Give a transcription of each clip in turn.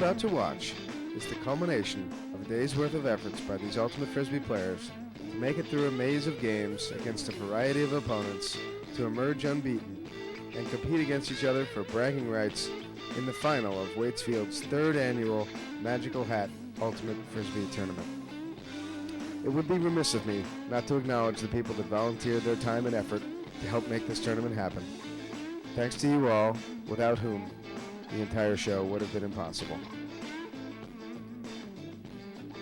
about to watch is the culmination of a day's worth of efforts by these Ultimate Frisbee players to make it through a maze of games against a variety of opponents to emerge unbeaten and compete against each other for bragging rights in the final of Waitsfield's third annual Magical Hat Ultimate Frisbee Tournament. It would be remiss of me not to acknowledge the people that volunteered their time and effort to help make this tournament happen. Thanks to you all, without whom the entire show would have been impossible.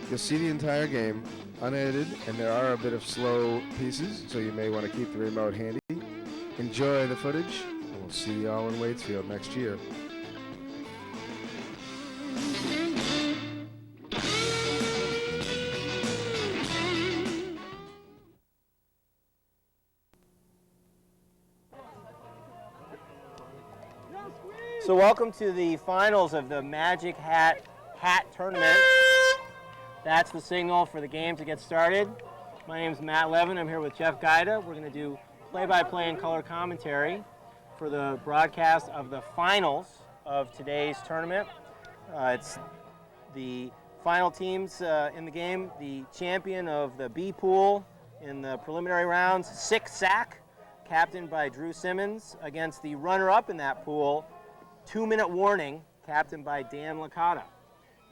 You'll see the entire game unedited, and there are a bit of slow pieces, so you may want to keep the remote handy. Enjoy the footage, and we'll see you all in Waitsfield next year. So welcome to the finals of the Magic Hat Tournament. That's the signal for the game to get started. My name is Matt Levin. I'm here with Jeff Gaida. We're going to do play-by-play and color commentary for the broadcast of the finals of today's tournament. It's the final teams in the game. The champion of the B pool in the preliminary rounds, Six Sack, captained by Drew Simmons, against the runner-up in that pool, 2-Minute Warning, captained by Dan Licata.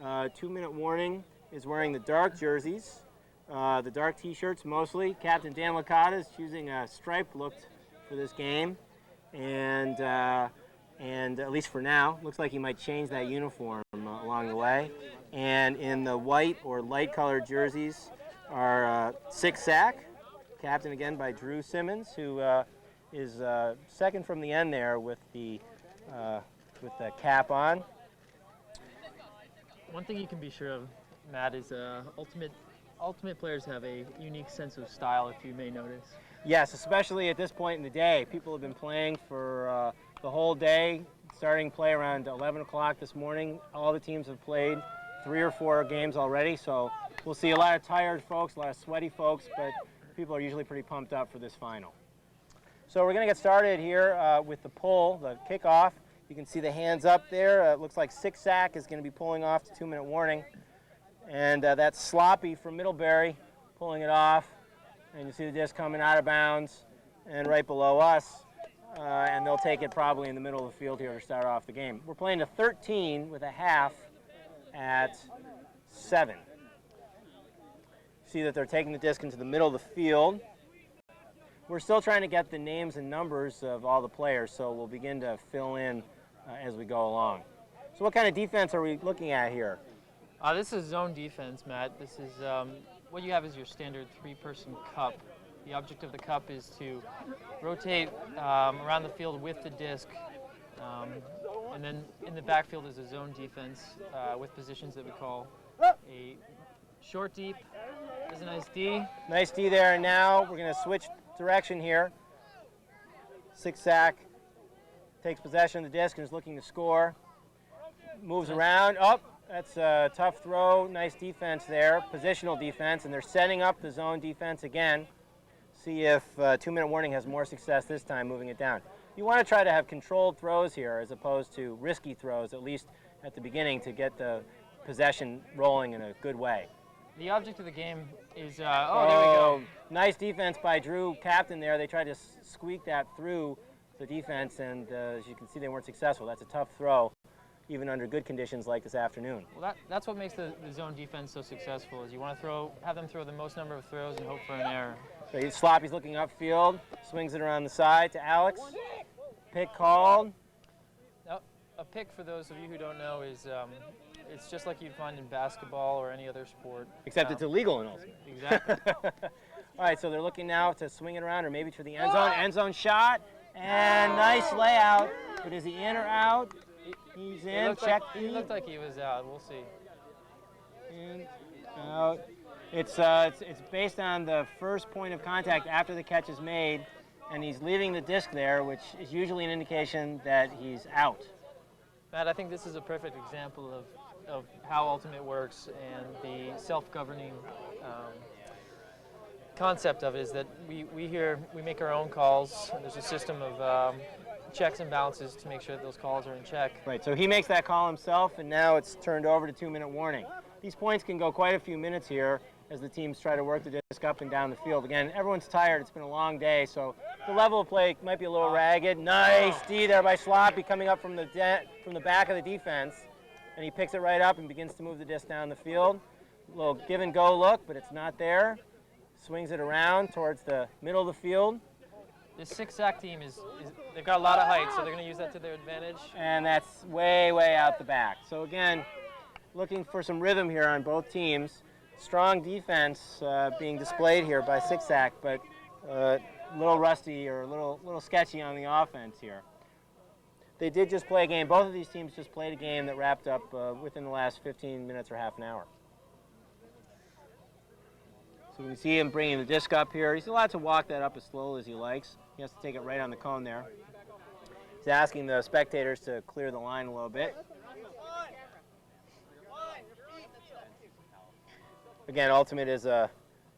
2-Minute Warning is wearing the dark jerseys, the dark t-shirts mostly. Captain Dan Licata is choosing a striped look for this game, and at least for now, looks like he might change that uniform along the way. And in the white or light colored jerseys are Six Sack, captained again by Drew Simmons, who is second from the end there with the cap on. One thing you can be sure of, Matt, is ultimate players have a unique sense of style, if you may notice. Yes, especially at this point in the day. People have been playing for the whole day, starting play around 11 o'clock this morning. All the teams have played 3 or 4 games already, so we'll see a lot of tired folks, a lot of sweaty folks, but people are usually pretty pumped up for this final. So we're going to get started here with the pull, the kickoff. You can see the hands up there. It looks like Six Sack is going to be pulling off the 2-Minute Warning. And that's Sloppy from Middlebury pulling it off. And you see the disc coming out of bounds and right below us. And they'll take it probably in the middle of the field here to start off the game. We're playing to 13 with a half at 7. See that they're taking the disc into the middle of the field. We're still trying to get the names and numbers of all the players, so we'll begin to fill in as we go along. So what kind of defense are we looking at here? This is zone defense, Matt. This is what you have is your standard 3-person cup. The object of the cup is to rotate around the field with the disc, and then in the backfield is a zone defense with positions that we call a short deep. There's a nice D. Nice D there, and now we're going to switch direction here. Six Sack takes possession of the disc and is looking to score. Moves around. Oh, that's a tough throw. Nice defense there. Positional defense, and they're setting up the zone defense again. See if 2-Minute Warning has more success this time moving it down. You want to try to have controlled throws here as opposed to risky throws, at least at the beginning, to get the possession rolling in a good way. The object of the game is, there we go. Nice defense by Drew, captain there. They tried to squeak that through the defense, and as you can see, they weren't successful. That's a tough throw, even under good conditions like this afternoon. Well, that's what makes the zone defense so successful, is you want to have them throw the most number of throws and hope for an error. So Sloppy's looking upfield, swings it around the side to Alex. Pick called. Now, a pick, for those of you who don't know, is it's just like you'd find in basketball or any other sport. Except it's illegal in Ultimate. Exactly. All right, so they're looking now to swing it around or maybe to the end zone. End zone shot, and nice layout. But is he in or out? He's in. Check. He looked like he was out. We'll see. In, out. It's based on the first point of contact after the catch is made, and he's leaving the disc there, which is usually an indication that he's out. Matt, I think this is a perfect example of how Ultimate works, and the self-governing concept of it is that we make our own calls. There's a system of checks and balances to make sure that those calls are in check. Right, so he makes that call himself, and now it's turned over to 2-minute warning. These points can go quite a few minutes here as the teams try to work the disc up and down the field. Again, everyone's tired. It's been a long day, so the level of play might be a little ragged. Nice D there by Sloppy coming up from the back of the defense, and he picks it right up and begins to move the disc down the field. A little give and go look, but it's not there. Swings it around towards the middle of the field. This six-sack team they've got a lot of height, so they're going to use that to their advantage. And that's way, way out the back. So again, looking for some rhythm here on both teams. Strong defense being displayed here by six-sack, but a little rusty or a little sketchy on the offense here. They did just play a game. Both of these teams just played a game that wrapped up within the last 15 minutes or half an hour. So we can see him bringing the disc up here. He's allowed to walk that up as slowly as he likes. He has to take it right on the cone there. He's asking the spectators to clear the line a little bit. Again, Ultimate is a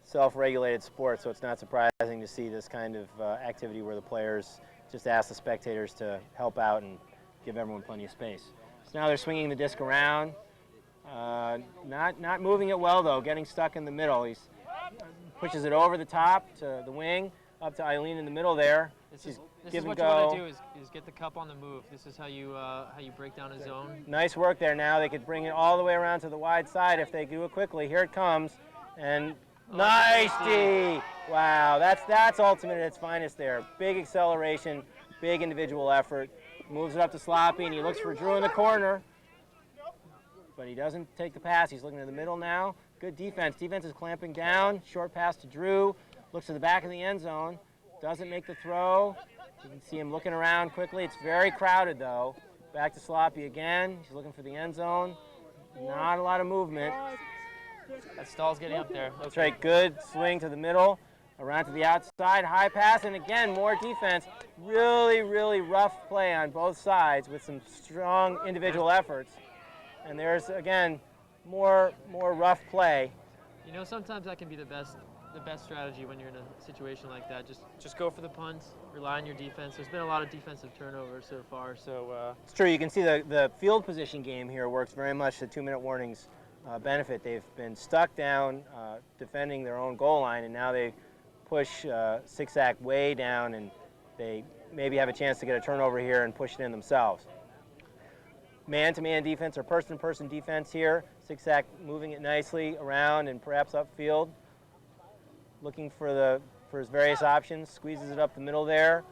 self-regulated sport, so it's not surprising to see this kind of activity where the players just ask the spectators to help out and give everyone plenty of space. So now they're swinging the disc around. Not moving it well, though, getting stuck in the middle. He pushes it over the top to the wing, up to Eileen in the middle there. This is what you want to do is get the cup on the move. This is how you break down a zone. Nice work there now. They could bring it all the way around to the wide side if they do it quickly. Here it comes. And nice D! Wow, that's Ultimate at its finest there. Big acceleration, big individual effort. Moves it up to Sloppy, and he looks for Drew in the corner. But he doesn't take the pass. He's looking in the middle now. Good defense. Defense is clamping down. Short pass to Drew. Looks to the back of the end zone. Doesn't make the throw. You can see him looking around quickly. It's very crowded, though. Back to Sloppy again. He's looking for the end zone. Not a lot of movement. That stall's getting up there. That's right. Good swing to the middle. Around to the outside. High pass. And again, more defense. Really, really rough play on both sides with some strong individual efforts. And there's, again, more rough play. You know, sometimes that can be the best strategy when you're in a situation like that. Just go for the punt, rely on your defense. There's been a lot of defensive turnovers so far, so. It's true. You can see the field position game here works very much to 2-minute warnings benefit. They've been stuck down defending their own goal line, and now they push six-sack way down, and they maybe have a chance to get a turnover here and push it in themselves. Man-to-man defense or person-to-person defense here. Six-sack moving it nicely around and perhaps upfield. Looking for his various options. Squeezes it up the middle there.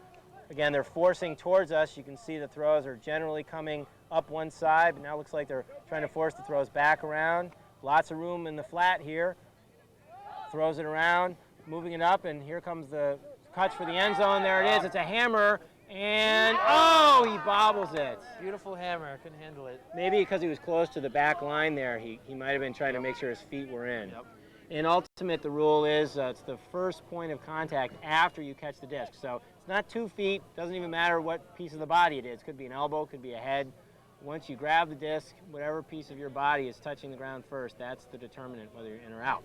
Again, they're forcing towards us. You can see the throws are generally coming up one side, but now it looks like they're trying to force the throws back around. Lots of room in the flat here. Throws it around, moving it up, and here comes the catch for the end zone. There it is. It's a hammer. And, oh, he bobbles it. Beautiful hammer, couldn't handle it. Maybe because he was close to the back line there, he might have been trying to make sure his feet were in. Yep. In Ultimate, the rule is it's the first point of contact after you catch the disc. So it's not 2 feet, doesn't even matter what piece of the body it is. Could be an elbow, could be a head. Once you grab the disc, whatever piece of your body is touching the ground first, that's the determinant whether you're in or out.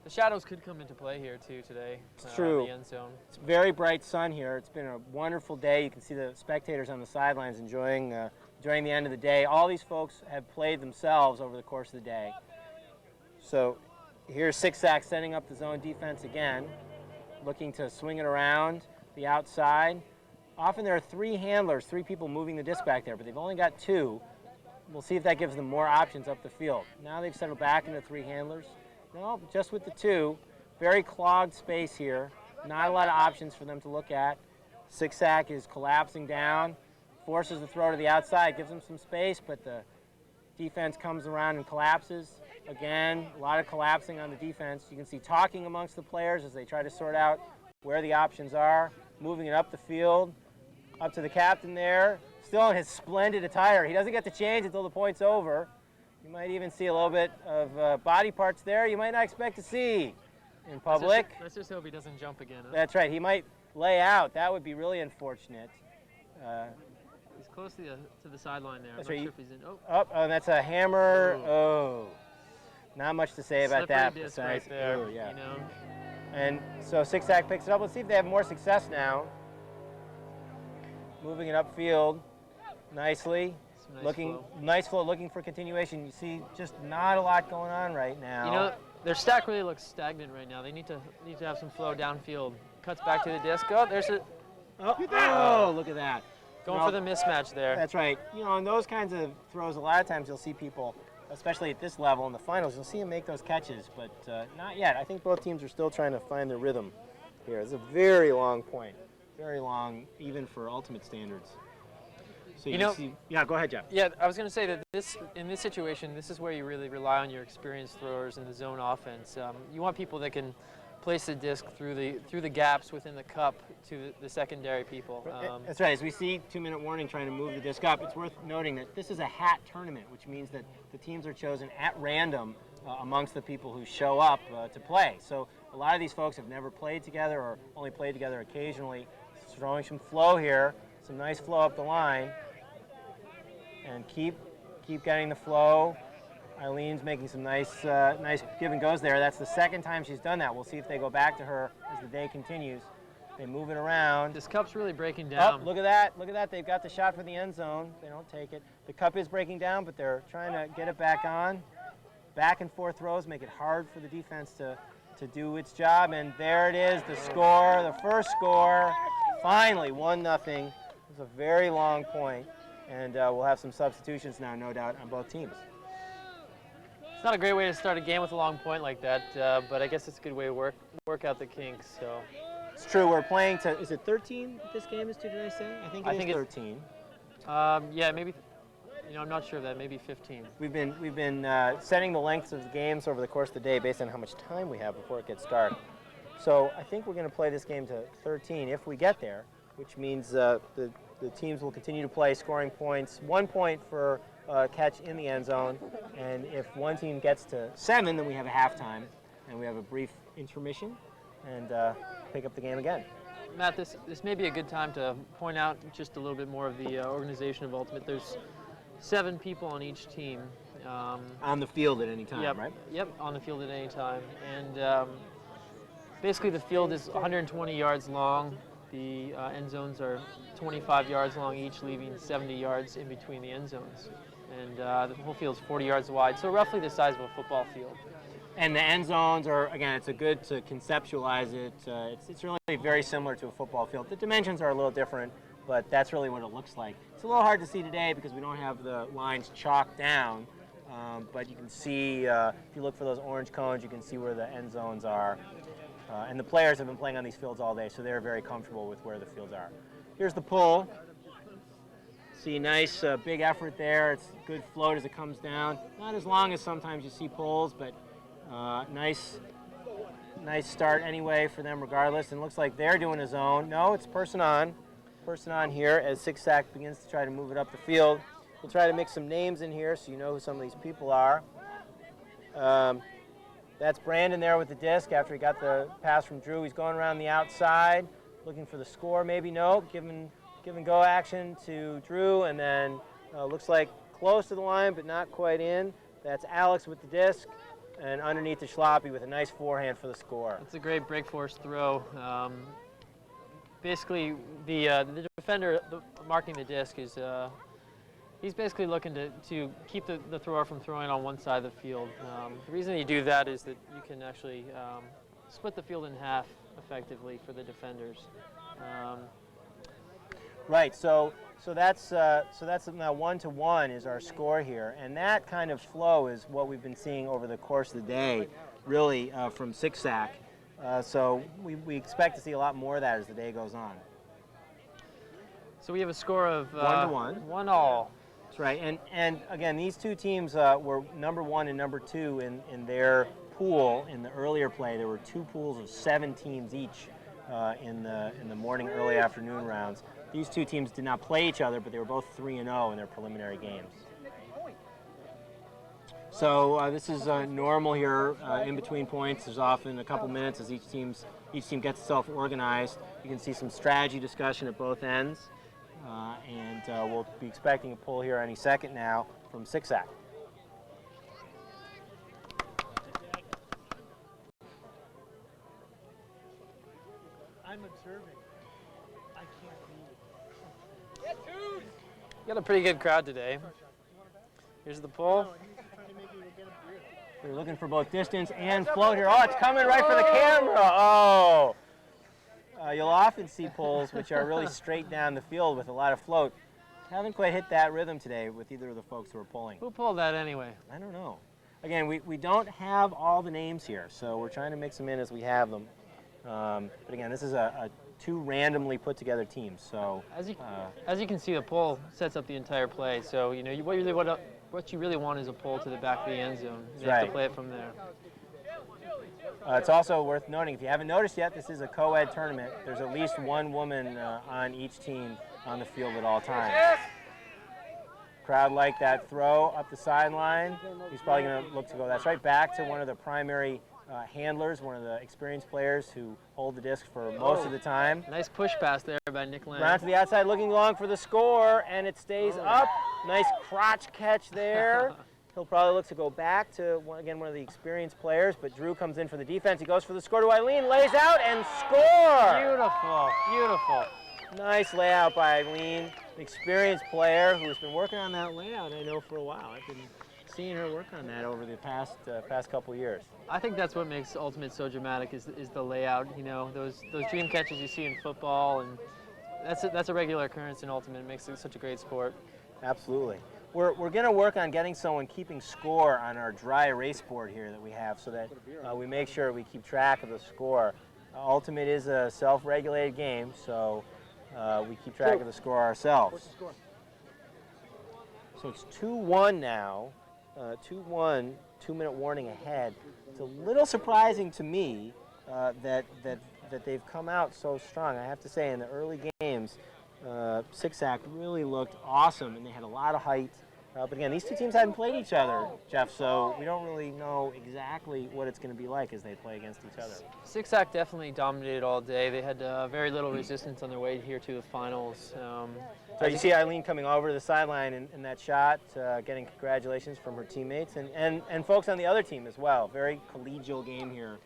The shadows could come into play here too today. It's true. The end zone. It's very bright sun here. It's been a wonderful day. You can see the spectators on the sidelines enjoying the end of the day. All these folks have played themselves over the course of the day. So here's six-sack setting up the zone defense again, looking to swing it around the outside. Often there are 3 handlers, 3 people moving the disc back there, but they've only got 2. We'll see if that gives them more options up the field. Now they've settled back into 3 handlers. No, just with the 2. Very clogged space here. Not a lot of options for them to look at. Six-sack is collapsing down, forces the throw to the outside, gives them some space, but the defense comes around and collapses. Again, a lot of collapsing on the defense. You can see talking amongst the players as they try to sort out where the options are, moving it up the field, up to the captain there, still in his splendid attire. He doesn't get to change until the point's over. You might even see a little bit of body parts there you might not expect to see in public. Let's just hope he doesn't jump again. Huh? That's right. He might lay out. That would be really unfortunate. He's close to the sideline there. That's I'm right. not sure if he's in. Oh, that's a hammer. Ooh. Oh. Not much to say about that. Slippery disc Besides, right there, yeah. you know. And so six-sack picks it up. Let's see if they have more success now. moving it upfield nicely. Some Nice flow, looking for continuation. You see just not a lot going on right now. You know, their stack really looks stagnant right now. They need to have some flow downfield. Cuts back to the disc. Oh, there's a oh, look at that. going for the mismatch there. That's right. You know, in those kinds of throws, a lot of times you'll see people, especially at this level in the finals, you'll see them make those catches, but not yet. I think both teams are still trying to find their rhythm here. It's a very long point, very long, even for ultimate standards. So you know, see, yeah, go ahead, Jeff. Yeah, I was going to say that in this situation, this is where you really rely on your experienced throwers in the zone offense. You want people that can place the disc through the gaps within the cup to the secondary people. That's right. As we see 2-minute warning trying to move the disc up, it's worth noting that this is a hat tournament, which means that the teams are chosen at random amongst the people who show up to play. So a lot of these folks have never played together or only played together occasionally. Throwing some flow here, some nice flow up the line. And keep getting the flow. Eileen's making some nice give and goes there. That's the second time she's done that. We'll see if they go back to her as the day continues. They move it around. This cup's really breaking down. Oh, look at that. Look at that. They've got the shot for the end zone. They don't take it. The cup is breaking down, but they're trying to get it back on. Back and forth throws make it hard for the defense to do its job. And there it is, the score, the first score. Finally, 1-0. It's a very long point. And we'll have some substitutions now, no doubt, on both teams. It's not a great way to start a game with a long point like that, but I guess it's a good way to work out the kinks. So it's true. We're playing to. Is it 13? This game is to? Did I say? I think it's 13. Yeah, maybe. You know, I'm not sure of that. Maybe 15. We've been setting the lengths of the games over the course of the day based on how much time we have before it gets dark. So I think we're going to play this game to 13 if we get there, which means the teams will continue to play scoring points. 1 point for catch in the end zone, and if one team gets to 7, then we have a halftime, and we have a brief intermission, and pick up the game again. Matt, this may be a good time to point out just a little bit more of the organization of Ultimate. There's 7 people on each team. On the field at any time, yep, right? Yep, on the field at any time. And basically the field is 120 yards long. The end zones are 25 yards long each, leaving 70 yards in between the end zones. And the whole field is 40 yards wide, so roughly the size of a football field. And the end zones are, again, it's a good to conceptualize it. It's really very similar to a football field. The dimensions are a little different, but that's really what it looks like. It's a little hard to see today because we don't have the lines chalked down, but you can see, if you look for those orange cones, you can see where the end zones are. And the players have been playing on these fields all day, so they're very comfortable with where the fields are. Here's the pull. See, nice big effort there. It's good float as it comes down. Not as long as sometimes you see pulls, but nice start anyway for them regardless. And it looks like they're doing a zone. No, it's person on here as Six-Sack begins to try to move it up the field. We'll try to mix some names in here so you know who some of these people are. That's Brandon there with the disc after he got the pass from Drew. He's going around the outside, looking for the score. Maybe no, give and go action to Drew, and then looks like close to the line but not quite in. That's Alex with the disc, and underneath the Schloppy with a nice forehand for the score. It's a great break force throw. Basically, the defender marking the disc is he's basically looking to keep the thrower from throwing on one side of the field. The reason you do that is that you can actually split the field in half effectively for the defenders. Right. So that's now 1-1 is our score here, and that kind of flow is what we've been seeing over the course of the day, really from Six-Sack. So we expect to see a lot more of that as the day goes on. So we have a score of 1-1. 1-1. That's right, and again, these two teams were number 1 and number 2 in their pool in the earlier play. There were 2 pools of 7 teams each in the morning, early afternoon rounds. These two teams did not play each other, but they were both 3-0 in their preliminary games. So this is normal here in between points. There's often a couple minutes as each team gets itself organized. You can see some strategy discussion at both ends. And we'll be expecting a pull here any second now from Six-Sack. I'm observing. I can't Got a pretty good crowd today. Here's the pull. We're looking for both distance and float here. Oh, it's coming right for the camera. Oh. You'll often see pulls which are really straight down the field with a lot of float. Haven't quite hit that rhythm today with either of the folks who are pulling. Who pulled that anyway? I don't know. Again, we don't have all the names here, so we're trying to mix them in as we have them. But again, this is a two randomly put together teams. So as you can see, the pull sets up the entire play. So you know what you really want is a pull to the back of the end zone. You have to play it from there. It's also worth noting, if you haven't noticed yet, this is a co-ed tournament. There's at least one woman on each team on the field at all times. Crowd like that throw up the sideline. He's probably going to look to go. That's right back to one of the primary handlers, one of the experienced players who hold the disc for most of the time. Nice push pass there by Nick Lamb. Round to the outside, looking long for the score, and it stays up. Nice crotch catch there. He'll probably look to go back to, again, one of the experienced players, but Drew comes in for the defense. He goes for the score to Eileen, lays out, and score! Beautiful, beautiful. Nice layout by Eileen, an experienced player who's been working on that layout, I know, for a while. I've been seeing her work on that over the past couple years. I think that's what makes Ultimate so dramatic is the layout. You know, those dream catches you see in football, and that's a regular occurrence in Ultimate. It makes it such a great sport. Absolutely. We're going to work on getting someone keeping score on our dry erase board here that we have so that we make sure we keep track of the score. Ultimate is a self-regulated game, so we keep track of the score ourselves. What's the score? So it's 2-1 now. 2-1, 2-minute warning ahead. It's a little surprising to me that they've come out so strong. I have to say, in the early games, Six-Sack really looked awesome, and they had a lot of height. But again, these two teams hadn't played each other, Jeff, so we don't really know exactly what it's going to be like as they play against each other. Six-Sack definitely dominated all day. They had very little resistance on their way here to the finals. So you see Eileen coming over to the sideline in that shot, getting congratulations from her teammates and folks on the other team as well. Very collegial game here.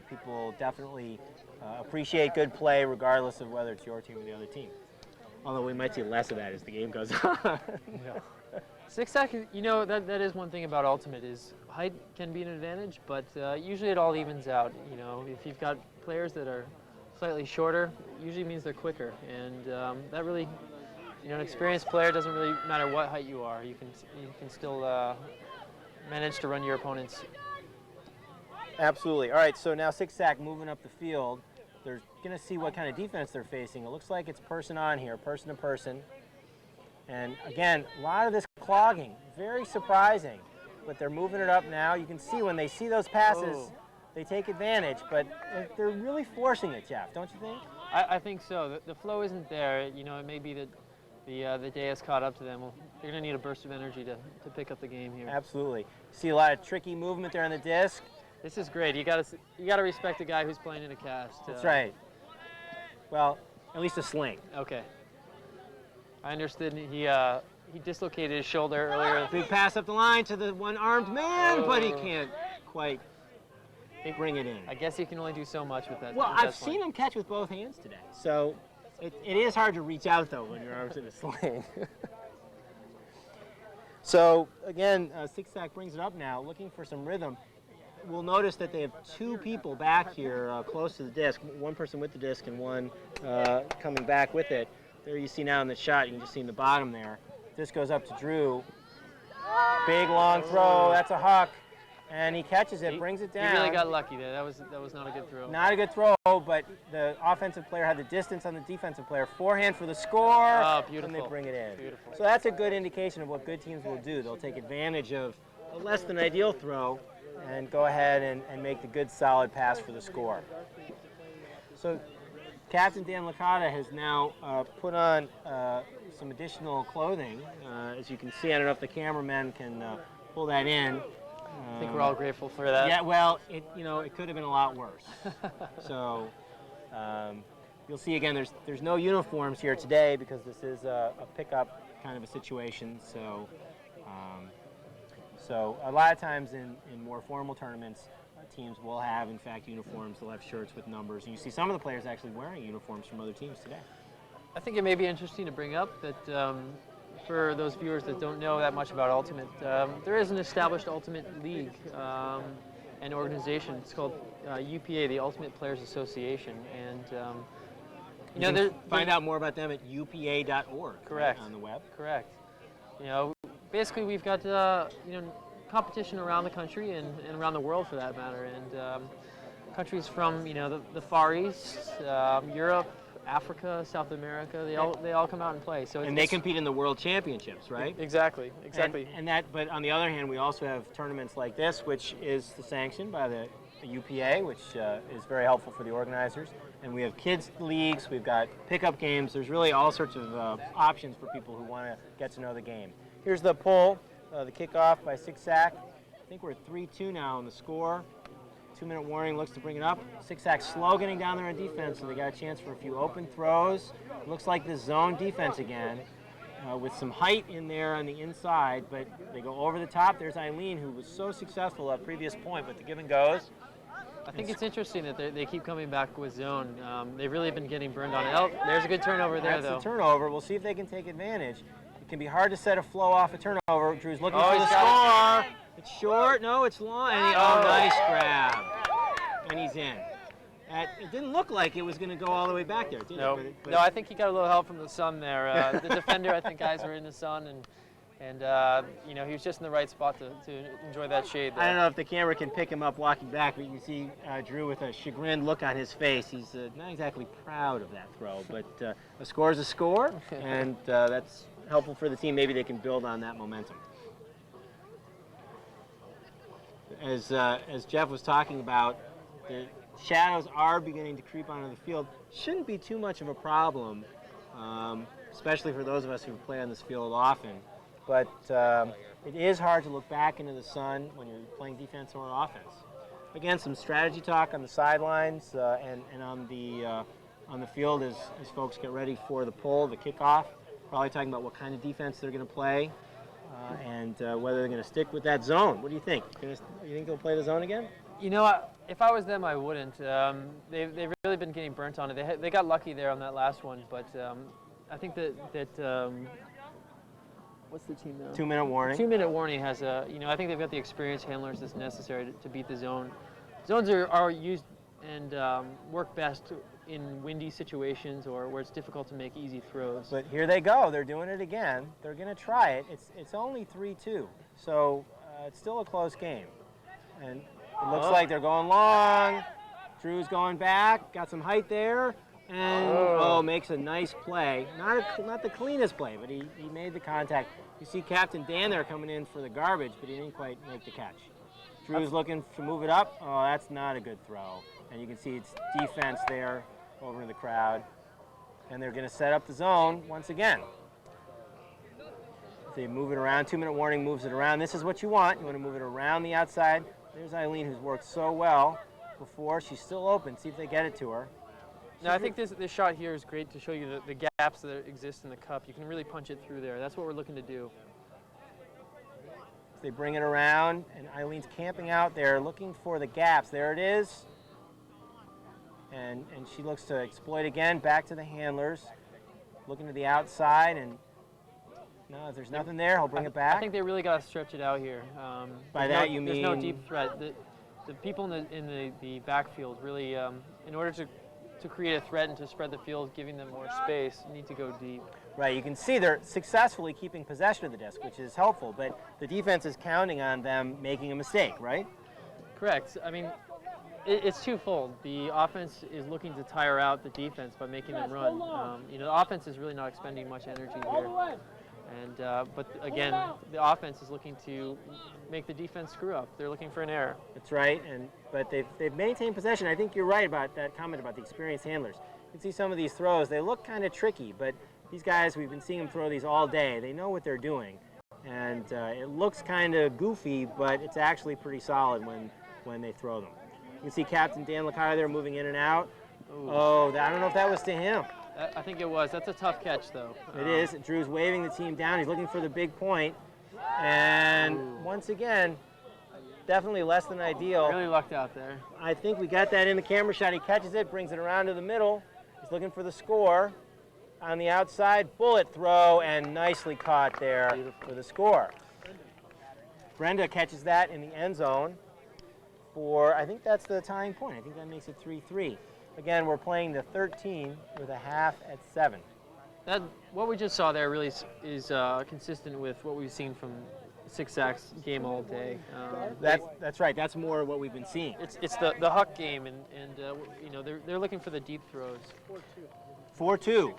People definitely appreciate good play regardless of whether it's your team or the other team. Although we might see less of that as the game goes on. Yeah. Six-Sack, you know, that is one thing about Ultimate is height can be an advantage, but usually it all evens out. You know, if you've got players that are slightly shorter, it usually means they're quicker, and that really, you know, an experienced player doesn't really matter what height you are. You can still manage to run your opponents. Absolutely. All right, so now Six-Sack moving up the field. They're going to see what kind of defense they're facing. It looks like it's person on here, person to person. And again, a lot of this clogging, very surprising. But they're moving it up now. You can see when they see those passes, they take advantage. But they're really forcing it, Jeff, don't you think? I think so. The flow isn't there. You know, it may be that the day has caught up to them. Well, they're going to need a burst of energy to pick up the game here. Absolutely. See a lot of tricky movement there on the disc. This is great. You gotta respect the guy who's playing in a cast. That's right. Well, at least a sling. Okay. I understood he dislocated his shoulder earlier. Big pass up the line to the one-armed man, but he can't quite bring it in. I guess he can only do so much with that. Well, I've seen him catch with both hands today, so it is hard to reach out though when your arm's in a sling. So again, Six-Sack brings it up now, looking for some rhythm. We'll notice that they have two people back here close to the disc, one person with the disc and one coming back with it. There you see now in the shot, you can just see in the bottom there. Disc goes up to Drew. Big long throw, that's a huck. And he catches it, brings it down. He really got lucky there. That was not a good throw. Not a good throw, but the offensive player had the distance on the defensive player. Forehand for the score. Oh, beautiful. And they bring it in. Beautiful. So that's a good indication of what good teams will do. They'll take advantage of a less than ideal throw and go ahead and make the good solid pass for the score. So Captain Dan Licata has now put on some additional clothing. As you can see, I don't know if the cameraman can pull that in. I think we're all grateful for that. Yeah, well, it could have been a lot worse. So you'll see again, there's no uniforms here today because this is a pickup kind of a situation. So a lot of times in more formal tournaments, teams will have, in fact, uniforms. They'll have shirts with numbers. And you see some of the players actually wearing uniforms from other teams today. I think it may be interesting to bring up that for those viewers that don't know that much about Ultimate, there is an established Ultimate League and organization. It's called UPA, the Ultimate Players Association, and you can find out more about them at upa.org. Correct. Right, on the web. Correct. Basically we've got competition around the country and around the world for that matter, and countries from the Far East, Europe, Africa, South America, they all come out and play. So they compete in the World Championships, right? Exactly. But on the other hand, we also have tournaments like this, which is sanctioned by the UPA, which is very helpful for the organizers. And we have kids leagues, we've got pickup games. There's really all sorts of options for people who want to get to know the game. Here's the pull, the kickoff by Six-Sack. I think we're 3-2 now on the score. 2-minute warning, looks to bring it up. Six-Sack slow getting down there on defense, so they got a chance for a few open throws. Looks like the zone defense again, with some height in there on the inside, but they go over the top. There's Eileen, who was so successful at previous point, but the give and goes. I think it's interesting that they keep coming back with zone. They've really been getting burned on it. Oh, there's a good turnover there, though. That's a turnover. We'll see if they can take advantage. It can be hard to set a flow off a turnover. Drew's looking for the score. It's short. No, it's long. And nice grab. And he's in. It didn't look like it was going to go all the way back there, did it? No, I think he got a little help from the sun there. The defender, I think, eyes were in the sun, and he was just in the right spot to enjoy that shade there. I don't know if the camera can pick him up walking back, but you can see Drew with a chagrined look on his face. He's not exactly proud of that throw, but a score is a score, and that's helpful for the team. Maybe they can build on that momentum. As Jeff was talking about, the shadows are beginning to creep onto the field. Shouldn't be too much of a problem, especially for those of us who play on this field often. But it is hard to look back into the sun when you're playing defense or offense. Again, some strategy talk on the sidelines and on the field as folks get ready for the pull, the kickoff. Probably talking about what kind of defense they're going to play and whether they're going to stick with that zone. What do you think? You think they'll play the zone again? If I was them, I wouldn't. They've really been getting burnt on it. They got lucky there on that last one, but I think that what's the team now? 2-minute warning. 2-minute warning has I think they've got the experienced handlers that's necessary to beat the zone. Zones are used and work best in windy situations or where it's difficult to make easy throws. But here they go. They're doing it again. They're going to try it. It's only 3-2, so it's still a close game. And it looks like they're going long. Drew's going back. Got some height there. And makes a nice play. Not the cleanest play, but he made the contact. You see Captain Dan there coming in for the garbage, but he didn't quite make the catch. Drew's looking to move it up. Oh, that's not a good throw. And you can see it's defense there over in the crowd. And they're going to set up the zone once again. They move it around. 2-minute warning moves it around. This is what you want. You want to move it around the outside. There's Eileen, who's worked so well before. She's still open. See if they get it to her. No, I think this shot here is great to show you the gaps that exist in the cup. You can really punch it through there. That's what we're looking to do. They bring it around, and Eileen's camping out there looking for the gaps. There it is. And she looks to exploit again, back to the handlers. Looking to the outside, and no, if there's nothing there, he'll bring it back. I think they really got to stretch it out here. By that you mean? There's no deep threat. The people in the backfield really, in order to create a threat and to spread the field, giving them more space, you need to go deep. Right, you can see they're successfully keeping possession of the disc, which is helpful, but the defense is counting on them making a mistake, right? Correct. I mean, it's twofold. The offense is looking to tire out the defense by making them run. The offense is really not expending much energy here. And but again, the offense is looking to make the defense screw up. They're looking for an error. That's right, but they've maintained possession. I think you're right about that comment about the experienced handlers. You can see some of these throws. They look kind of tricky, but these guys, we've been seeing them throw these all day. They know what they're doing, and it looks kind of goofy, but it's actually pretty solid when they throw them. You can see Captain Dan Licata there moving in and out. Ooh. Oh, I don't know if that was to him. I think it was. That's a tough catch, though. It is. Drew's waving the team down. He's looking for the big point. And once again, definitely less than ideal. Really lucked out there. I think we got that in the camera shot. He catches it, brings it around to the middle. He's looking for the score. on the outside, bullet throw, and nicely caught there for the score. Brenda catches that in the end zone for, I think that's the tying point. I think that makes it 3-3. Again, we're playing the 13 with a half at 7. What we just saw there really is consistent with what we've seen from Six Sacks game all day. That's right. That's more what we've been seeing. It's the huck game, and you know they're looking for the deep throws. 4-2.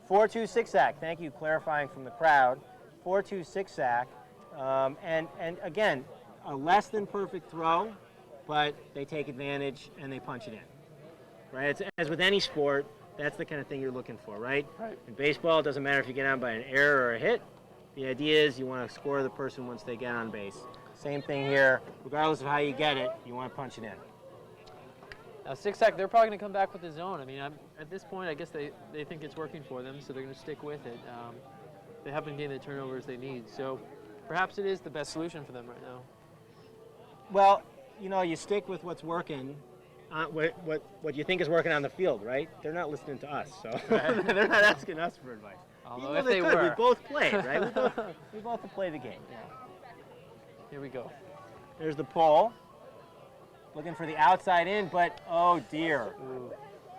4-2 Six Sack. Thank you, clarifying from the crowd. 4-2 Six Sack, and again, a less than perfect throw, but they take advantage and they punch it in. Right? It's, as with any sport, that's the kind of thing you're looking for, right? Right. In baseball, it doesn't matter if you get on by an error or a hit. The idea is you want to score the person once they get on base. Same thing here. Regardless of how you get it, you want to punch it in. Now Six Sack, they're probably going to come back with the zone. I mean, at this point, I guess they think it's working for them, so they're going to stick with it. They haven't gained the turnovers they need, so perhaps it is the best solution for them right now. Well, you know, you stick with what's working, what you think is working on the field, right? They're not listening to us, so they're not asking us for advice. Although Even if though they could, were, we both played, right? We both have played the game. Yeah. Here we go. There's the pole, looking for the outside in, but oh dear. Ooh.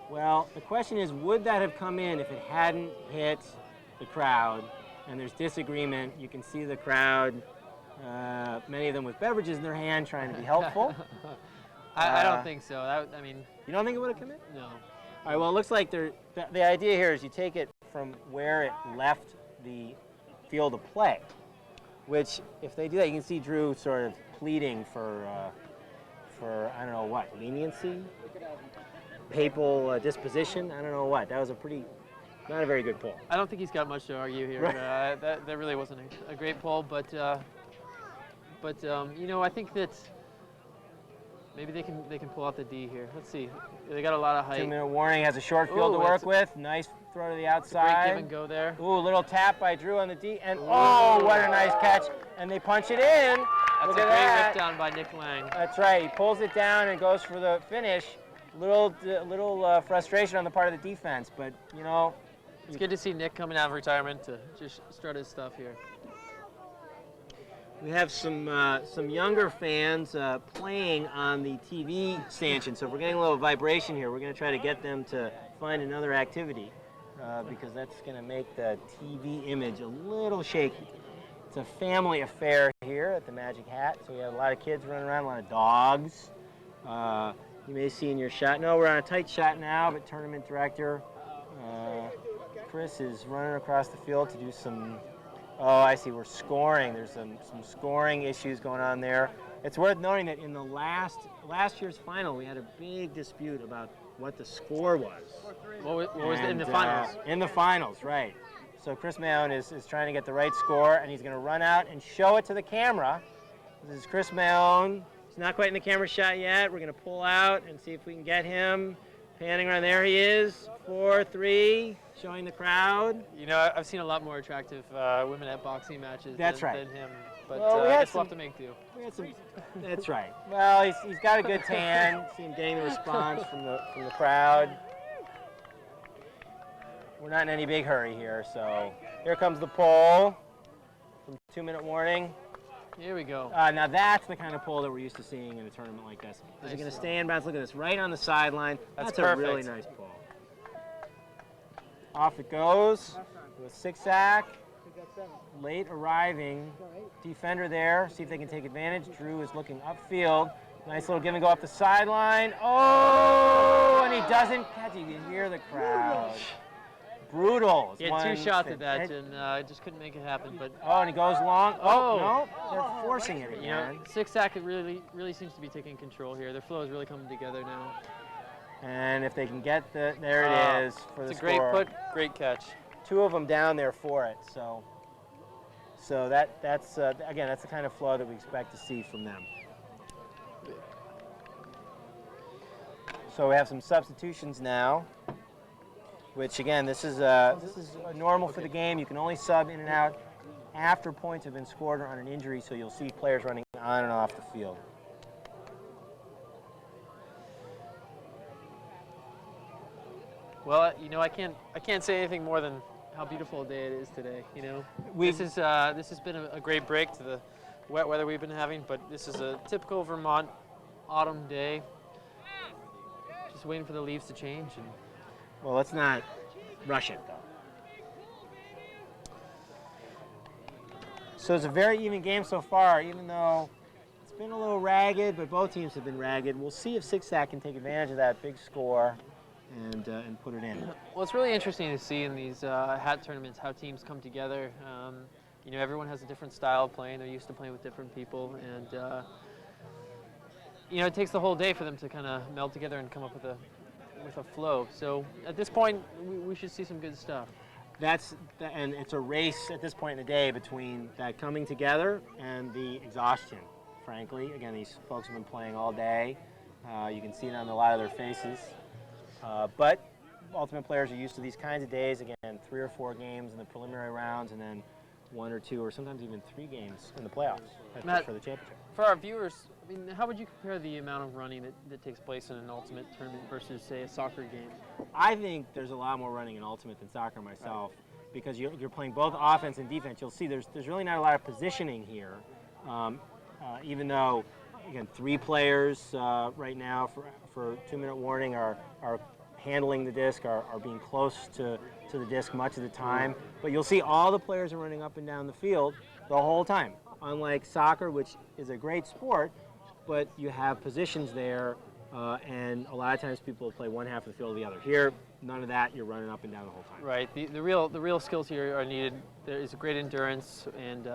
Well, the question is, would that have come in if it hadn't hit the crowd? And there's disagreement. You can see the crowd, many of them with beverages in their hand, trying to be helpful. I don't think so. I mean, You don't think it would have come in? no. All right, well, it looks like the idea here is you take it from where it left the field of play, which, if they do that, you can see Drew sort of pleading for I don't know what, leniency? Papal disposition? I don't know what. That was not a very good pull. I don't think he's got much to argue here. Right. That really wasn't a great pull, but you know, I think that maybe they can pull out the D here. Let's see. They got a lot of height. 2-minute warning, has a short field to work with. Nice throw to the outside. Great give and go there. Ooh, little tap by Drew on the D, and oh, what a nice catch. And they punch it in. That's Look a at great that. rip down by Nick Lang. That's right. He pulls it down and goes for the finish. Little frustration on the part of the defense, but you know. It's good to see Nick coming out of retirement to just strut his stuff here. We have some younger fans playing on the TV stanchion, so if we're getting a little vibration here, we're going to try to get them to find another activity because that's going to make the TV image a little shaky. It's a family affair here at the Magic Hat, so we have a lot of kids running around, a lot of dogs. You may see in your shot. No, we're on a tight shot now, but tournament director Chris is running across the field to do some. Oh, I see. We're scoring. There's some scoring issues going on there. It's worth noting that in the last year's final, we had a big dispute about what the score was. What was in the finals? In the finals, right. So Chris Mahone is trying to get the right score, and he's going to run out and show it to the camera. This is Chris Mahone. He's not quite in the camera shot yet. We're going to pull out and see if we can get him. Panning around, there he is. 4-3, showing the crowd. You know, I've seen a lot more attractive women at boxing matches than him. But well, I guess we'll have to make do. That's right. Well, he's got a good tan. See him getting the response from the crowd. We're not in any big hurry here, so here comes the pole from 2-minute warning. Here we go. Now that's the kind of pole that we're used to seeing in a tournament like this. Is it going to stay in bounds? Look at this, right on the sideline. That's perfect. A really nice pole. Off it goes with Six Sack. Late arriving defender there. See if they can take advantage. Drew is looking upfield. Nice little give and go up the sideline. Oh, and he doesn't catch it. You can hear the crowd. Brutal. He had 2 shots at that, and just couldn't make it happen. But oh, and he goes long. Oh, no, they're forcing it again. You know, Six Sack really seems to be taking control here. Their flow is really coming together now. And if they can get there it is for the score. It's a great put, great catch. 2 of them down there for it. So that's again, that's the kind of flow that we expect to see from them. So we have some substitutions now. Which again, this is normal for the game. You can only sub in and out after points have been scored or on an injury, so you'll see players running on and off the field. Well, you know, I can't say anything more than how beautiful a day it is today. You know, this has been a great break to the wet weather we've been having, but this is a typical Vermont autumn day. Just waiting for the leaves to change. And Well, let's not rush it, though. So it's a very even game so far, even though it's been a little ragged, but both teams have been ragged. We'll see if Six-Sack can take advantage of that big score and put it in. well, it's really interesting to see in these hat tournaments how teams come together. You know, everyone has a different style of playing. They're used to playing with different people, and you know, it takes the whole day for them to kind of meld together and come up with a flow. So at this point, we should see some good stuff. And it's a race at this point in the day between that coming together and the exhaustion, frankly. Again, these folks have been playing all day. You can see it on a lot of their faces. But Ultimate players are used to these kinds of days. Again, 3 or 4 games in the preliminary rounds and then 1 or 2 or sometimes even 3 games in the playoffs Matt, for the championship. For our viewers, I mean, how would you compare the amount of running that takes place in an Ultimate tournament versus, say, a soccer game? I think there's a lot more running in Ultimate than soccer myself, because you're playing both offense and defense. You'll see there's really not a lot of positioning here, even though, again, 3 players right now for 2-minute warning are handling the disc, are being close to the disc much of the time. But you'll see all the players are running up and down the field the whole time. Unlike soccer, which is a great sport, but you have positions there, and a lot of times people play one half of the field or the other. Here, none of that. You're running up and down the whole time. Right. The real skills here are needed. There is a great endurance and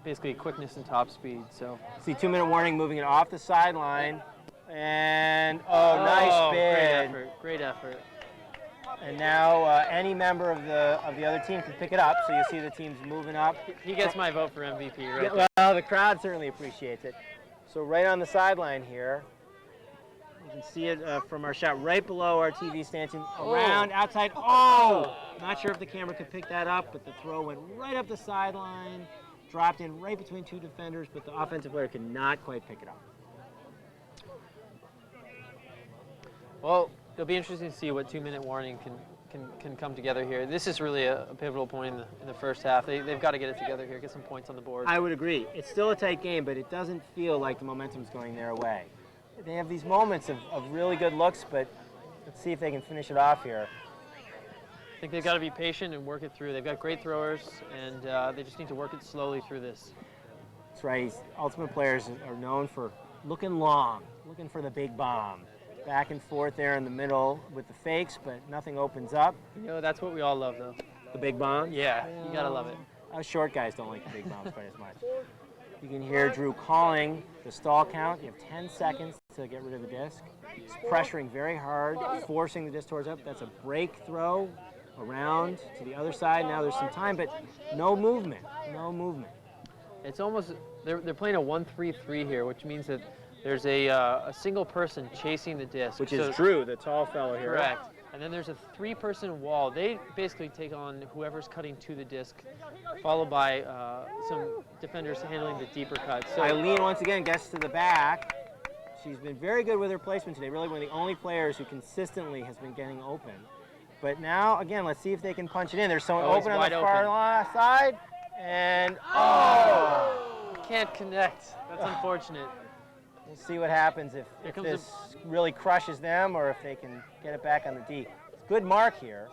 basically quickness and top speed. So see, 2-minute warning, moving it off the sideline, and nice bid. Great effort. And now any member of the other team can pick it up. So you see the teams moving up. He gets my vote for MVP, right? Yeah, well, the crowd certainly appreciates it. So right on the sideline here, you can see it from our shot right below our TV stanchion, around, outside. Oh! Not sure if the camera could pick that up, but the throw went right up the sideline, dropped in right between 2 defenders, but the offensive player could not quite pick it up. Well, it'll be interesting to see what 2-minute warning can come together here. This is really a pivotal point in the first half. They've got to get it together here, get some points on the board. I would agree. It's still a tight game, but it doesn't feel like the momentum's going their way. They have these moments of really good looks, but let's see if they can finish it off here. I think they've got to be patient and work it through. They've got great throwers, and they just need to work it slowly through this. That's right. Ultimate players are known for looking long, looking for the big bomb. Back and forth there in the middle with the fakes, but nothing opens up. You know, that's what we all love, though. The big bomb? Yeah, you got to love it. Us short guys don't like the big bombs quite as much. You can hear Drew calling the stall count. You have 10 seconds to get rid of the disc. He's pressuring very hard, forcing the disc towards up. That's a break throw around to the other side. Now there's some time, but no movement. No movement. It's almost, they're playing a 1-3-3 here, which means that there's a single person chasing the disc. Which is Drew, the tall fellow here. Correct. And then there's a 3-person wall. They basically take on whoever's cutting to the disc, followed by some defenders handling the deeper cuts. So Eileen, once again, gets to the back. She's been very good with her placement today. Really one of the only players who consistently has been getting open. But now, again, let's see if they can punch it in. There's someone open on the far side. And, can't connect. That's unfortunate. We'll see what happens if this really crushes them or if they can get it back on the D. It's good mark here.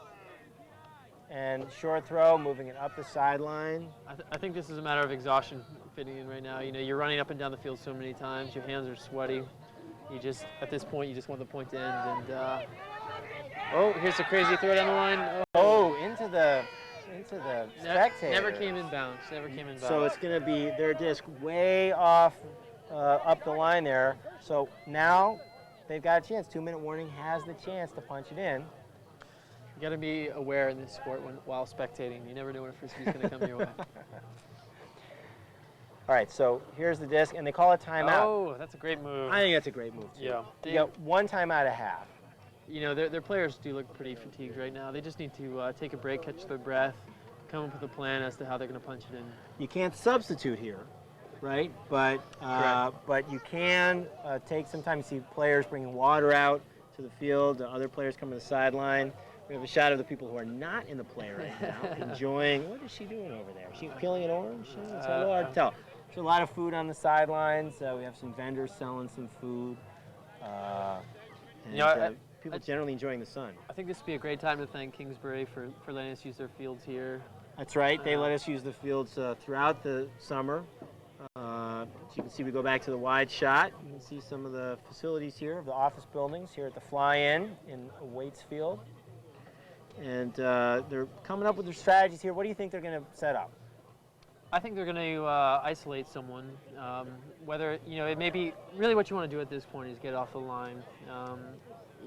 And short throw, moving it up the sideline. I think this is a matter of exhaustion fitting in right now. You know, you're running up and down the field so many times. Your hands are sweaty. You just, at this point, you just want the point to end. And here's a crazy throw down the line. Into the spectator. Never came in bounds. Never came in bounds. So it's going to be their disc way off up the line there. So now they've got a chance. 2-minute warning has the chance to punch it in. You got to be aware in this sport while spectating. You never know when a frisbee's going to come your way. All right, so here's the disc, and they call it timeout. Oh, that's a great move. I think that's a great move, too. Yeah. You got 1 timeout a half. You know, their players do look pretty fatigued right now. They just need to take a break, catch their breath, come up with a plan as to how they're going to punch it in. You can't substitute here, right? But you can take some time. You see players bringing water out to the field, other players come to the sideline. We have a shot of the people who are not in the play right now, enjoying. What is she doing over there? Is she peeling an orange? It's a little hard to tell. There's a lot of food on the sidelines. We have some vendors selling some food. People generally enjoying the sun. I think this would be a great time to thank Kingsbury for letting us use their fields here. That's right. They let us use the fields throughout the summer. As you can see, we go back to the wide shot. You can see some of the facilities here of the office buildings here at the Fly-In in Waitsfield. And they're coming up with their strategies here. What do you think they're going to set up? I think they're going to isolate someone. Whether, it may be really what you want to do at this point is get off the line.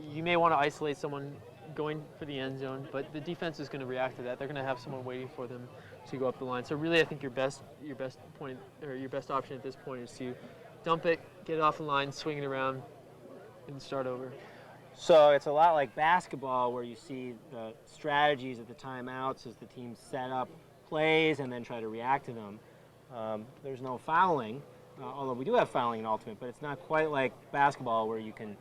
You may want to isolate someone going for the end zone, but the defense is going to react to that. They're going to have someone waiting for them to go up the line. So really, I think your best point or your best option at this point is to dump it, get it off the line, swing it around, and start over. So it's a lot like basketball, where you see the strategies at the timeouts as the teams set up plays and then try to react to them. There's no fouling, although we do have fouling in Ultimate, but it's not quite like basketball where you can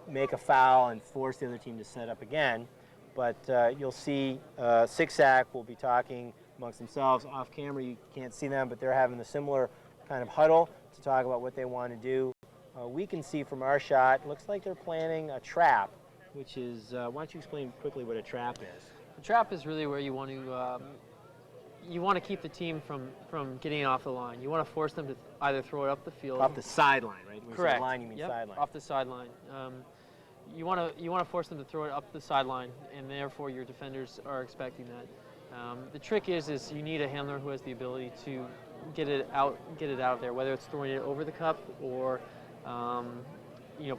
make a foul and force the other team to set up again. But you'll see Six-Sack will be talking amongst themselves off camera. You can't see them, but they're having a similar kind of huddle to talk about what they want to do. We can see from our shot, looks like they're planning a trap, which is, why don't you explain quickly what a trap is? A trap is really where you want to keep the team from getting off the line. You want to force them to either throw it up the field. Off the sideline, right? When Correct. You say line, you mean sideline. Off the sideline. You want to force them to throw it up the sideline, and therefore your defenders are expecting that. The trick is you need a handler who has the ability to get it out there, whether it's throwing it over the cup or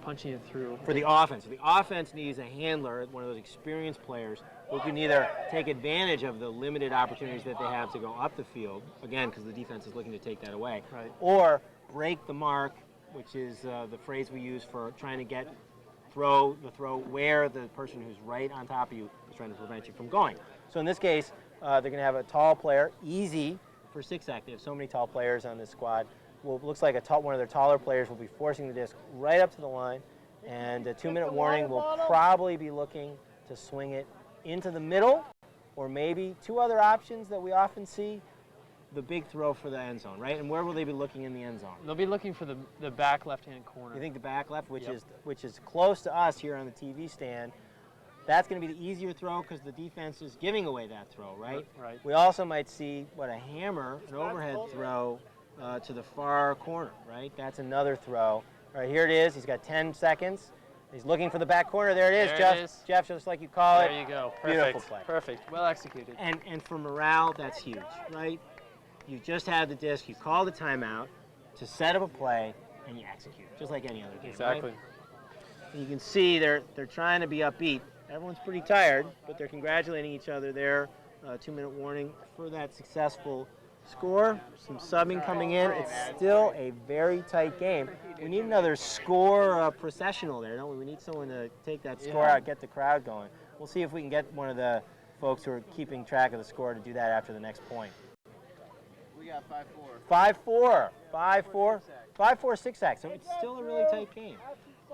punching it through. For the offense. The offense needs a handler, one of those experienced players, who can either take advantage of the limited opportunities that they have to go up the field, again, because the defense is looking to take that away, right, or break the mark, which is the phrase we use for trying to get the throw where the person who's right on top of you is trying to prevent you from going. So in this case, they're going to have a tall player, easy for Six-Sack. They have so many tall players on this squad. Well, it looks like one of their taller players will be forcing the disc right up to the line, and a 2-minute warning will probably be looking to swing it into the middle, or maybe two other options that we often see, the big throw for the end zone, right? And where will they be looking in the end zone? They'll be looking for the back left-hand corner. You think the back left, which Yep. is close to us here on the TV stand, that's going to be the easier throw because the defense is giving away that throw, right? Right. We also might see a hammer, an overhead throw to the far corner, right? That's another throw. All right, here it is. He's got 10 seconds. He's looking for the back corner. There it is, There Jeff. it is. Jeff, just like you call it. There you go. Beautiful Perfect. play. Perfect. Well executed. And for morale, that's huge, right? You just had the disc. You call the timeout to set up a play, and you execute, just like any other game. Exactly. Right? You can see they're trying to be upbeat. Everyone's pretty tired, but they're congratulating each other there. 2-minute warning for that successful score. Some subbing coming in. It's still a very tight game. We need another score processional there, don't we? We need someone to take that score out, get the crowd going. We'll see if we can get one of the folks who are keeping track of the score to do that after the next point. We got 5-4. 5-4, Six-Sack. So it's still a really tight game.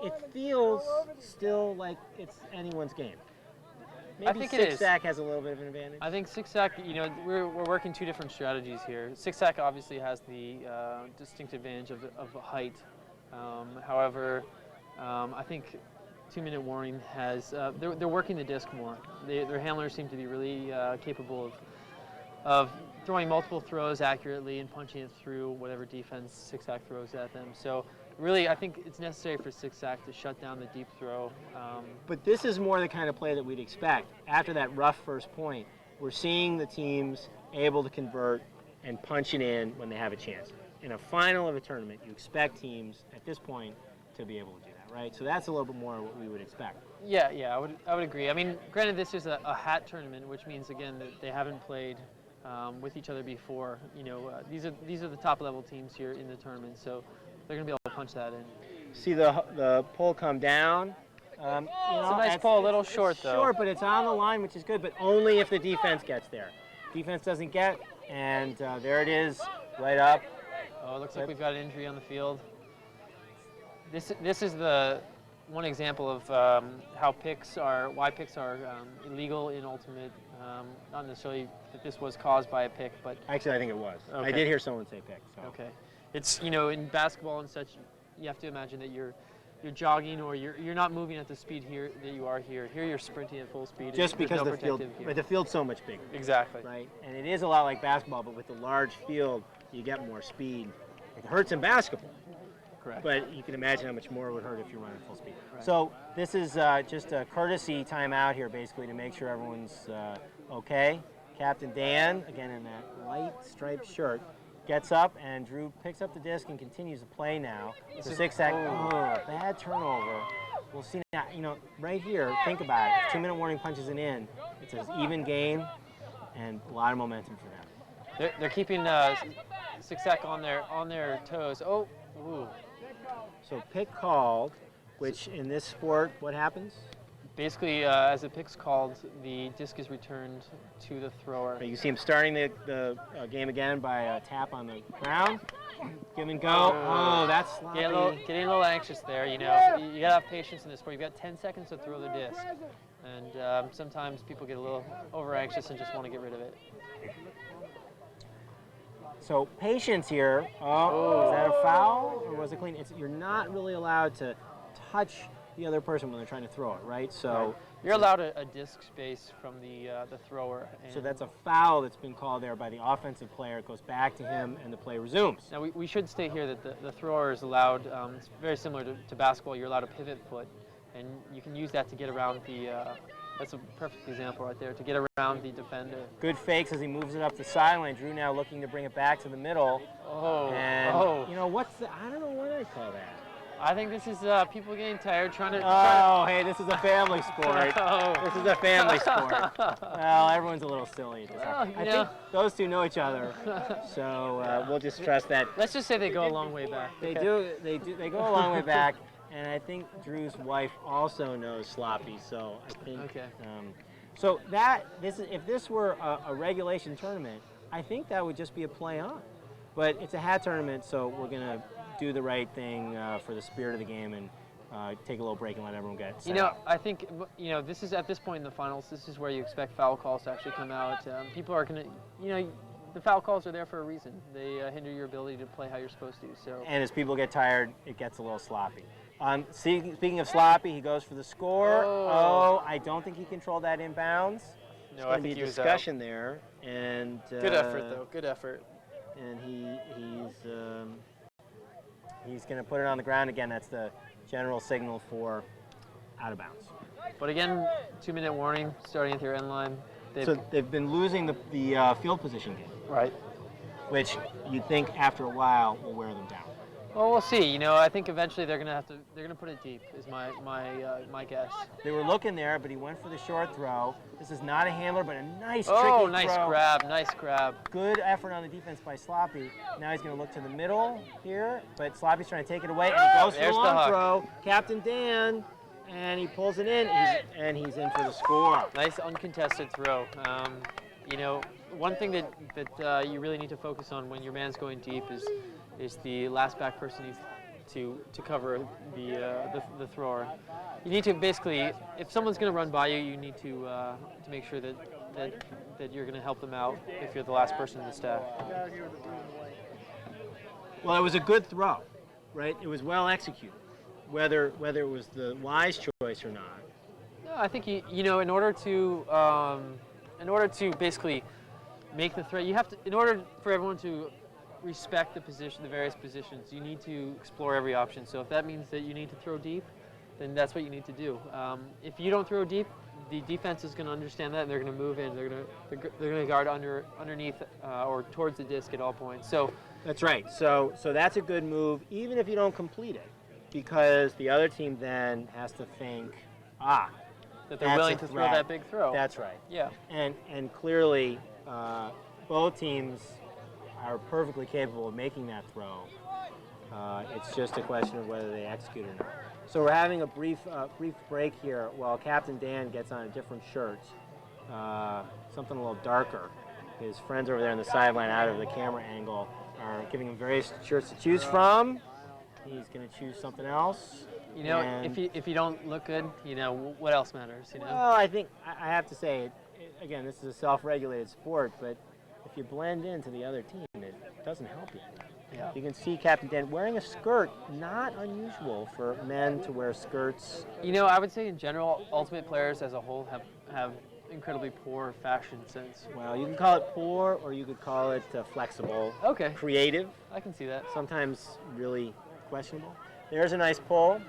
It feels still like it's anyone's game. Maybe I think it is. Six-Sack has a little bit of an advantage. I think Six-Sack, we're working two different strategies here. Six-Sack obviously has the distinct advantage of height. However, I think 2-minute warning has, they're working the disc more. Their handlers seem to be really capable of throwing multiple throws accurately and punching it through whatever defense Six-Sack throws at them. So really, I think it's necessary for Six-Sack to shut down the deep throw. But this is more the kind of play that we'd expect. After that rough first point, we're seeing the teams able to convert and punch it in when they have a chance. In a final of a tournament, you expect teams at this point to be able to do that, right? So that's a little bit more what we would expect. Yeah, I would agree. I mean, granted, this is a hat tournament, which means again that they haven't played with each other before. These are the top level teams here in the tournament, so they're going to be able to punch that in. See the pull come down. It's a nice pull, a little short though. Short, but it's on the line, which is good, but only if the defense gets there. Defense doesn't get, and there it is, right up. Oh, it looks like we've got an injury on the field. This is the one example of why picks are illegal in Ultimate. Not necessarily that this was caused by a pick, but Actually, I think it was. Okay. I did hear someone say pick. So. okay, it's in basketball and such, you have to imagine that you're jogging or you're not moving at the speed here that you are here. Here you're sprinting at full speed. Just because no the field, protective gear. but the field's so much bigger. Exactly. Right, and it is a lot like basketball, but with the large field, you get more speed. It hurts in basketball. Correct. But you can imagine how much more it would hurt if you're running full speed. Right. So this is just a courtesy timeout here, basically, to make sure everyone's okay. Captain Dan, again in that white striped shirt, gets up, and Drew picks up the disc and continues to play now. It's a 6-second. Oh, bad turnover. We'll see now. Right here, think about it. 2-minute warning punches it in. It's an even game, and a lot of momentum for them. They're keeping Six-Sack on their toes. Oh, ooh. So pick called, which in this sport, what happens? Basically, as a pick's called, the disc is returned to the thrower. You see him starting the game again by a tap on the ground. Give and go. Oh, that's sloppy. Getting a little anxious there. You gotta have patience in this sport. You've got 10 seconds to throw the disc, and sometimes people get a little over anxious and just want to get rid of it. So patience here. Oh, is that a foul or was it clean? You're not really allowed to touch the other person when they're trying to throw it, right? So you're allowed a disc space from the thrower. So that's a foul that's been called there by the offensive player. It goes back to him, and the play resumes. Now we should state here that the thrower is allowed. It's very similar to basketball. You're allowed a pivot foot, and you can use that to get around the. That's a perfect example right there, to get around the defender. Good fakes as he moves it up the sideline. Drew now looking to bring it back to the middle. And I don't know what I call that. I think this is people getting tired trying to. Hey, this is a family sport. This is a family sport. Well, everyone's a little silly at this time. I think those two know each other, so we'll just trust that. Let's just say they go a long way back. They do. They go a long way back. And I think Drew's wife also knows sloppy, so I think. Okay. So if this were a regulation tournament, I think that would just be a play on. But it's a hat tournament, so we're gonna do the right thing for the spirit of the game and take a little break and let everyone get set up. I think this is at this point in the finals. This is where you expect foul calls to actually come out. People are gonna, the foul calls are there for a reason. They hinder your ability to play how you're supposed to. So. And as people get tired, it gets a little sloppy. Speaking of sloppy, he goes for the score. Oh, I don't think he controlled that inbounds. No, I think he was discussion there. And good effort, though. Good effort. And he's going to put it on the ground again. That's the general signal for out of bounds. But again, 2-minute warning starting at their end line. They've been losing the field position game. Right. Which you'd think after a while will wear them down. Well, we'll see. I think eventually they're gonna put it deep. Is my guess. They were looking there, but he went for the short throw. This is not a handler, but a nice tricky throw. Nice grab. Good effort on the defense by Sloppy. Now he's going to look to the middle here, but Sloppy's trying to take it away, and he goes for the long throw. Captain Dan, and he pulls it in, and he's in for the score. Nice uncontested throw. One thing that you really need to focus on when your man's going deep is the last back person needs to cover the thrower. You need to basically, if someone's going to run by you, you need to make sure that you're going to help them out if you're the last person in the stack. Well, it was a good throw, right? It was well executed. Whether it was the wise choice or not. No, I think in order to basically make the threat, you have to. In order for everyone to respect the various positions, you need to explore every option. So if that means that you need to throw deep, then that's what you need to do. If you don't throw deep, the defense is going to understand that, and they're going to move in. They're going to guard underneath or towards the disc at all points. So that's right. So that's a good move, even if you don't complete it, because the other team then has to think, that they're willing to throw that big throw. That's right. Yeah. And clearly, both teams are perfectly capable of making that throw. It's just a question of whether they execute or not. So we're having a brief break here while Captain Dan gets on a different shirt, something a little darker. His friends over there on the sideline, out of the camera angle, are giving him various shirts to choose from. He's going to choose something else. You know, And- if you don't look good, you know, what else matters? You know. Well, I think I have to say, again, this is a self-regulated sport, but if you blend into the other team, it doesn't help you. Yeah. You can see Captain Dan wearing a skirt, not unusual for men to wear skirts. You know, I would say in general, ultimate players as a whole have incredibly poor fashion sense. Well, you can call it poor, or you could call it flexible, Okay, creative, I can see that. sometimes really questionable. There's a nice pull,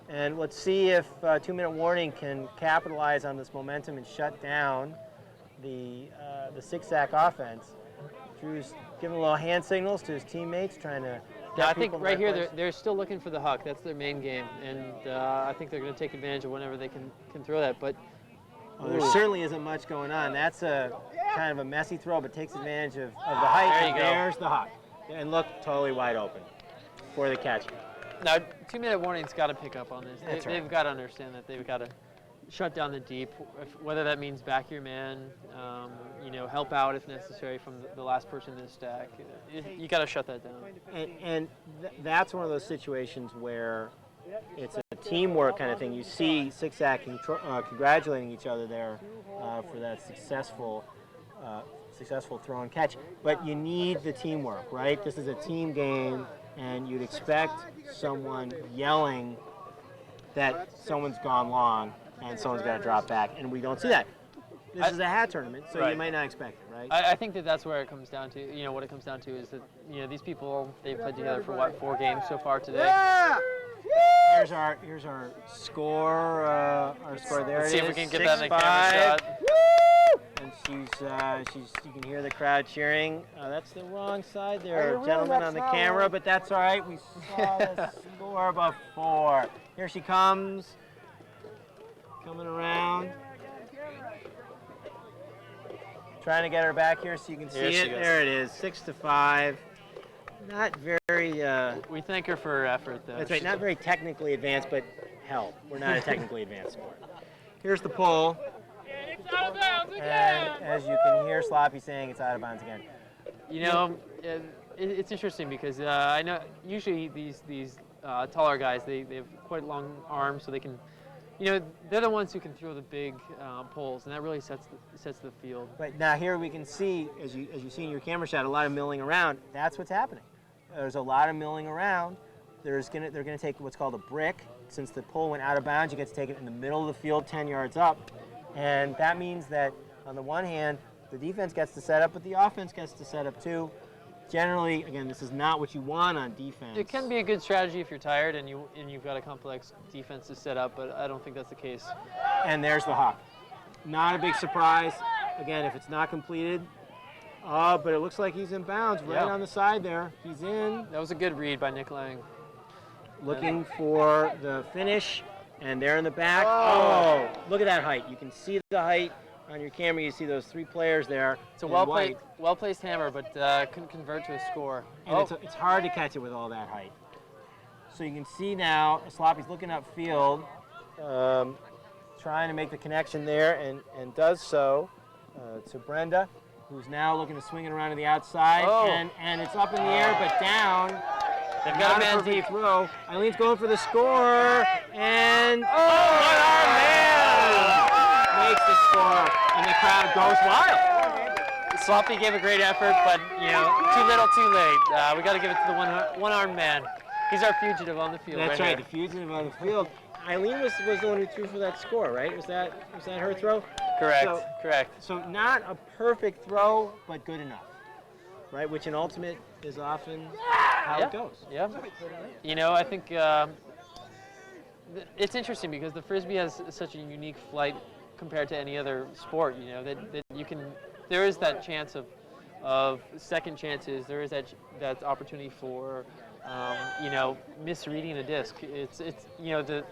and let's see if 2-minute warning can capitalize on this momentum and shut down the six-sack offense. Drew's giving a little hand signals to his teammates, trying to get Yeah, I people think in the right here place. they're still looking for the huck. That's their main game, and I think they're going to take advantage of whenever they can throw that. But Well, there certainly isn't much going on. That's a kind of a messy throw, but takes advantage of the height. There you And go. there's the hawk. And look, totally wide open for the catch. now, 2-minute warning's got to pick up on this. That's right. They've got to understand that they've got to shut down the deep, whether that means back your man, you know, help out if necessary from the last person in the stack. You got to shut that down. And that's one of those situations where it's a teamwork kind of thing. You see six-sack congratulating each other there for that successful throw and catch. But you need the teamwork, right? This is a team game, and you'd expect someone yelling that someone's gone long and someone's got to drop back, and we don't see that. This is a hat tournament, so you Right. might not expect it, right? I think that's where it comes down to. You know, what it comes down to is that, you know, these people, they've played together for, what, 4 games so far today? Here's our score. Our score there. Let's it see if we is, can get that in the 6-5. camera shot. And you can hear the crowd cheering. That's the wrong side there, gentlemen, on the camera, but that's all right. We saw the score before. Here she comes, coming around. Trying to get her back here so you can see Here she it. goes. There it is, 6-5. Not very. We thank her for her effort, though. That's right. Not very technically advanced, but hell, we're not a technically advanced sport. Here's the pull. And as you can hear Sloppy saying, it's out of bounds again. You know, it's interesting because I know usually these taller guys, they have quite long arms, so they can, you know, they're the ones who can throw the big poles, and that really sets the field. But now here we can see, as you see in your camera shot, a lot of milling around. That's what's happening. There's a lot of milling around. They're gonna take what's called a brick. Since the pole went out of bounds, you get to take it in the middle of the field, 10 yards up. And that means that, on the one hand, the defense gets to set up, but the offense gets to set up too. Generally, again, this is not what you want on defense. It can be a good strategy if you're tired and you've got a complex defense to set up, but I don't think that's the case. And there's the hawk. Not a big surprise. Again, if it's not completed, but it looks like he's in bounds right Yeah. on the side there. He's in, That was a good read by Nick Lang. looking for the finish, and they're in the back. Oh, look at that height. You can see the height on your camera. You see those 3 players there. It's a in well-placed, white. well-placed hammer, but couldn't convert to a score. And it's hard to catch it with all that height. So you can see now, Sloppy's looking upfield, trying to make the connection there, and does so to Brenda, who's now looking to swing it around to the outside, Oh. and it's up in the air, but down. They've got a Not man perfect deep. throw. Eileen's going for the score, and makes the score, and the crowd goes wild. Sloppy gave a great effort, but, you know, too little, too late. We got to give it to the one-armed man. He's our fugitive on the field. That's right, here. the fugitive on the field. Eileen was the one who threw for that score, right? Was that her throw? Correct. So- Correct. So not a perfect throw, but good enough, right? Which in ultimate is often how Yeah. it goes. Yeah. You know, I think it's interesting because the Frisbee has such a unique flight compared to any other sport, you know, that you can, there is that chance of second chances, there is that opportunity for, you know, misreading a disc. It's you know,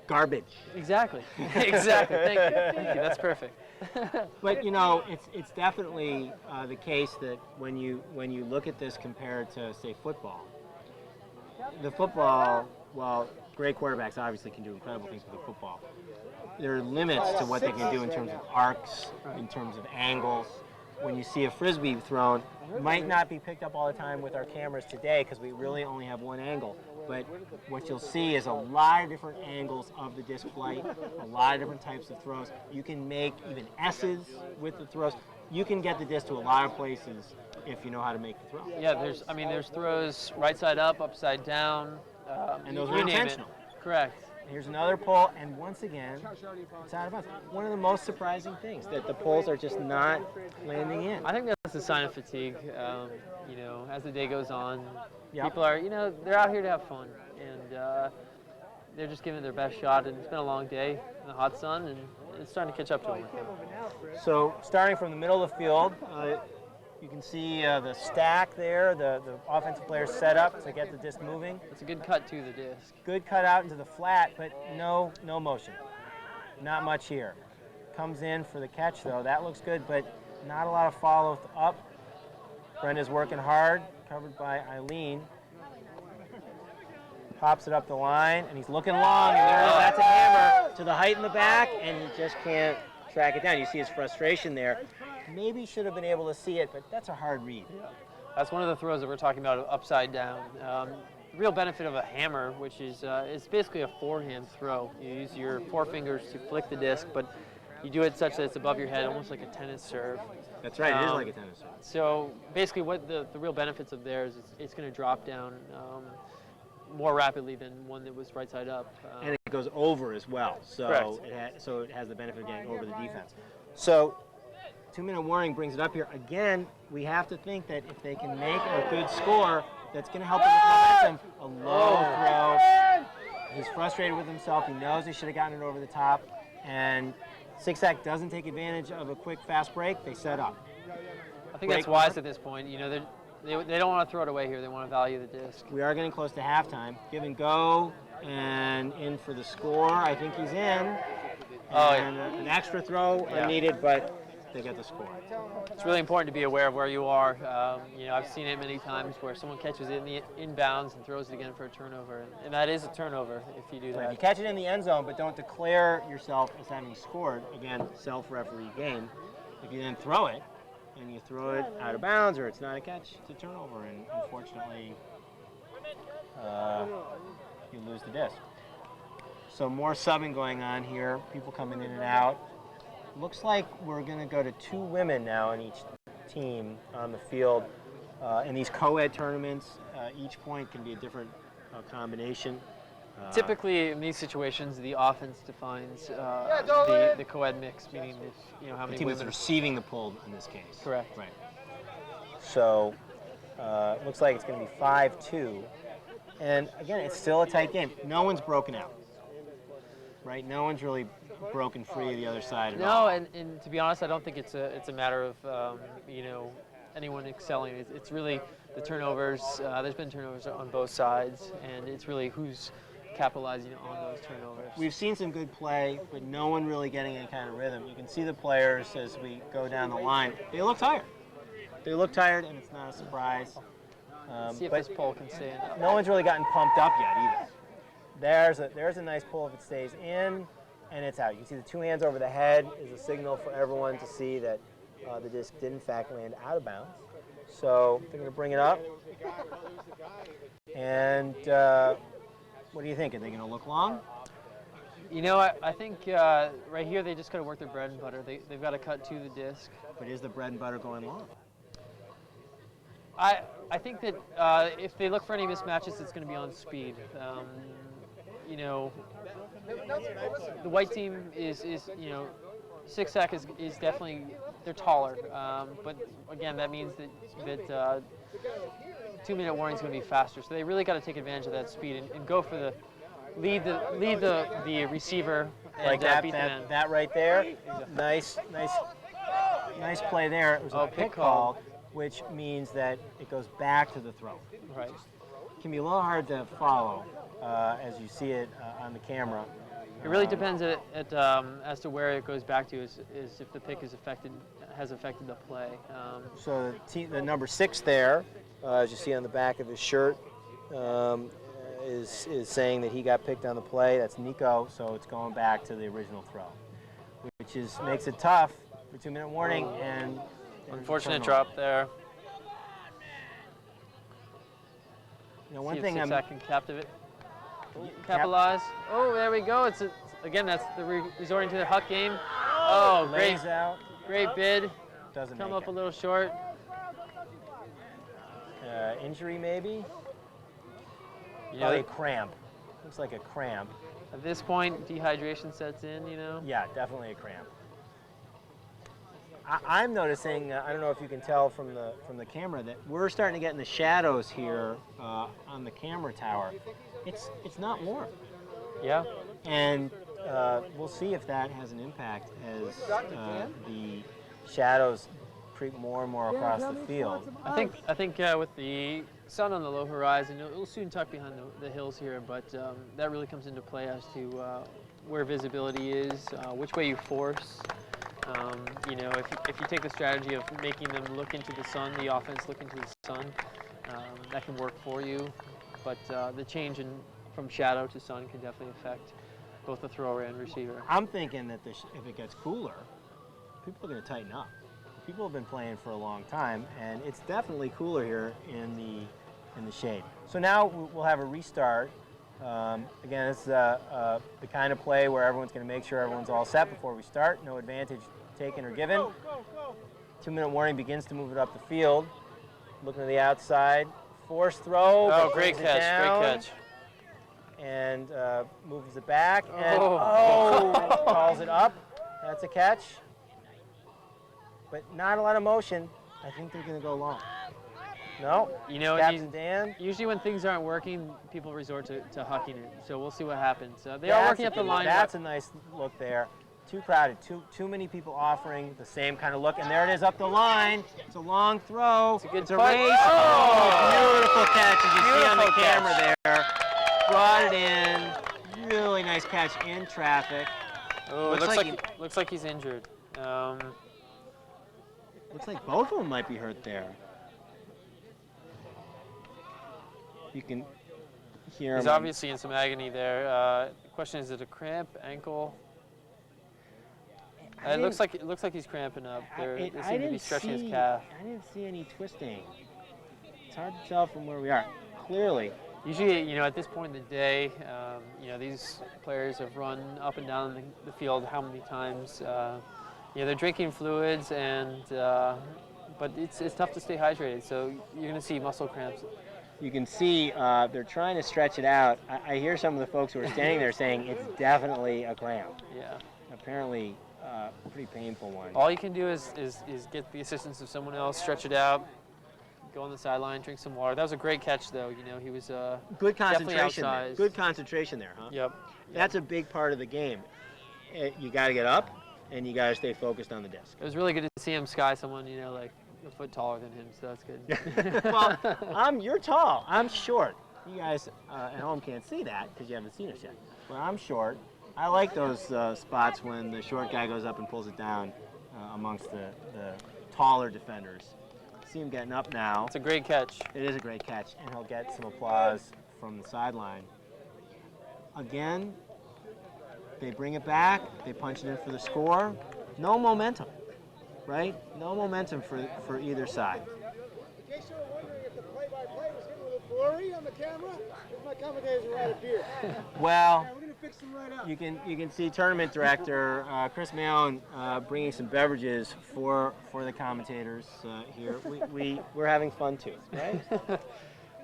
Garbage. exactly, exactly, thank you, that's perfect. But you know, it's definitely the case that when you look at this compared to, say, football, the football, well, great quarterbacks obviously can do incredible things with the football. There are limits to what they can do in terms of arcs, in terms of angles. when you see a frisbee thrown, might not be picked up all the time with our cameras today because we really only have one angle. But what you'll see is a lot of different angles of the disc flight, a lot of different types of throws. You can make even S's with the throws. You can get the disc to a lot of places if you know how to make the throw. Yeah, there's throws right side up, upside down. And those you are name it. intentional. Correct. Here's another pull, and once again, it's out of bounds. One of the most surprising things, that the pulls are just not landing in. I think that's a sign of fatigue. You know, as the day goes on, Yep. people are, they're out here to have fun, and they're just giving it their best shot. And it's been a long day in the hot sun, and it's starting to catch up to them. So starting from the middle of the field, you can see the stack there, the offensive players set up to get the disc moving. It's a good cut to the disc. Good cut out into the flat, but no motion. Not much here. Comes in for the catch though. That looks good, but not a lot of follow up. Brenda's working hard, covered by Eileen. Pops it up the line, and he's looking long, and there it is. That's a hammer to the height in the back, and he just can't track it down. You see his frustration there. Maybe should have been able to see it, but that's a hard read. That's one of the throws that we're talking about, upside down. The real benefit of a hammer, which is it's basically a forehand throw. You use your forefingers to flick the disc, but you do it such that it's above your head, almost like a tennis serve. That's right, it is like a tennis serve. So basically what the real benefits of theirs is it's going to drop down more rapidly than one that was right side up. And it goes over as well, so it has the benefit of getting over the defense. So 2-minute warning brings it up here. Again, we have to think that if they can make a good score, that's going to help them with momentum. A low throw. He's frustrated with himself. He knows he should have gotten it over the top. And Six-Sack doesn't take advantage of a quick, fast break. They set up. I think that's wise at this point. They don't want to throw it away here. They want to value the disc. We are getting close to halftime. Give and go, and in for the score. I think he's in. An extra throw needed, but they get the score. It's really important to be aware of where you are. I've seen it many times where someone catches it in the inbounds and throws it again for a turnover, and that is a turnover if you do that. If you catch it in the end zone, but don't declare yourself as having scored, again, self-referee game. If you then throw it, and you throw it out of bounds, or it's not a catch, it's a turnover, and unfortunately, you lose the disc. So more subbing going on here, people coming in and out. Looks like we're going to go to 2 women now in each team on the field. In these co-ed tournaments, each point can be a different combination. Typically, in these situations, the offense defines the co-ed mix, meaning how many the team women is receiving the pull in this case. Correct. Right. So, looks like it's going to be 5-2, and again, it's still a tight game. No one's broken out. Right? No one's really broken free of the other side at all. No, and to be honest, I don't think it's a matter of anyone excelling. It's really the turnovers. There's been turnovers on both sides, and it's really who's capitalizing on those turnovers. We've seen some good play, but no one really getting any kind of rhythm. You can see the players as we go down the line. They look tired. They look tired, and it's not a surprise. See if this pole can stay in. No one's really gotten pumped up yet either. There's a nice pull if it stays in, and it's out. You can see the 2 hands over the head is a signal for everyone to see that the disc did in fact land out of bounds. So they're going to bring it up. And what do you think? Are they going to look long? I think right here they just got to work their bread and butter. They've got to cut to the disc. But is the bread and butter going long? I think that if they look for any mismatches, it's going to be on speed. The white team is Six-Sack is definitely, they're taller. But again, that means that 2-minute warning is going to be faster. So they really got to take advantage of that speed and go for the lead the receiver and like beat the man. that right there. Nice play there. It was a pick call, which means that it goes back to the throw. Right. It can be a little hard to follow as you see it on the camera. It really depends as to where it goes back to, is if the pick has affected the play. So the number 6 there, as you see on the back of his shirt, is saying that he got picked on the play. That's Nico, so it's going back to the original throw, which makes it tough for 2-minute warning. And Unfortunate drop there. One See if thing Sixac can capitalize. Oh, there we go. Again, that's resorting to the huck game. Oh, great. Lays out. Great bid. Doesn't Come make up it. a little short. Injury maybe? You A cramp. Looks like a cramp. At this point, dehydration sets in, Yeah, definitely a cramp. I'm noticing, I don't know if you can tell from the camera, that we're starting to get in the shadows here on the camera tower. It's not warm. Yeah. And we'll see if that has an impact as the shadows creep more and more across the field. I think with the sun on the low horizon, it'll soon tuck behind the hills here, but that really comes into play as to where visibility is, which way you force. If you take the strategy of making them look into the sun, the offense look into the sun, that can work for you. But the change from shadow to sun can definitely affect both the thrower and receiver. I'm thinking that if it gets cooler, people are going to tighten up. People have been playing for a long time, and it's definitely cooler here in the shade. So now we'll have a restart. Again, it's the kind of play where everyone's going to make sure everyone's all set before we start. No advantage taken or given. 2-minute warning begins to move it up the field. Looking to the outside. Force throw. Oh, great catch, great catch. And moves it back. And calls it up. That's a catch. But not a lot of motion. I think they're going to go long. No. Captain Dan. Usually when things aren't working, people resort to hucking it. So we'll see what happens. They are working up the line. That's a nice look there. Too crowded. Too many people offering the same kind of look. And there it is up the line. It's a long throw. It's a good race. Oh, beautiful catch. As you see on the camera there. Brought it in. Really nice catch in traffic. Oh, looks like he's injured. Looks like both of them might be hurt there. You can hear him. He's obviously in some agony there. The question is it a cramp, ankle? It looks like he's cramping up. They seem to be stretching his calf. I didn't see any twisting. It's hard to tell from where we are. Clearly. Usually, at this point in the day, these players have run up and down the field how many times. They're drinking fluids, but it's tough to stay hydrated. So you're going to see muscle cramps. You can see they're trying to stretch it out. I hear some of the folks who are standing there saying it's definitely a cramp. Yeah. Apparently, a pretty painful one. All you can do is get the assistance of someone else, stretch it out, go on the sideline, drink some water. That was a great catch, though. He was good concentration. Definitely Good concentration there, huh? Yep. That's a big part of the game. You got to get up, and you got to stay focused on the disc. It was really good to see him sky someone, like a foot taller than him, so that's good. Well, you're tall. I'm short. You guys at home can't see that because you haven't seen us yet. But I'm short. I like those spots when the short guy goes up and pulls it down amongst the taller defenders. See him getting up now. It's a great catch. It is a great catch, and he'll get some applause from the sideline. Again, they bring it back. They punch it in for the score. No momentum, right? No momentum for either side. In case you were wondering if the play-by-play was hit with a blurry on the camera, my commentators are right up here. Well, We're going to fix them right up. you can see tournament director Chris Malin bringing some beverages for the commentators here. We're having fun too, right?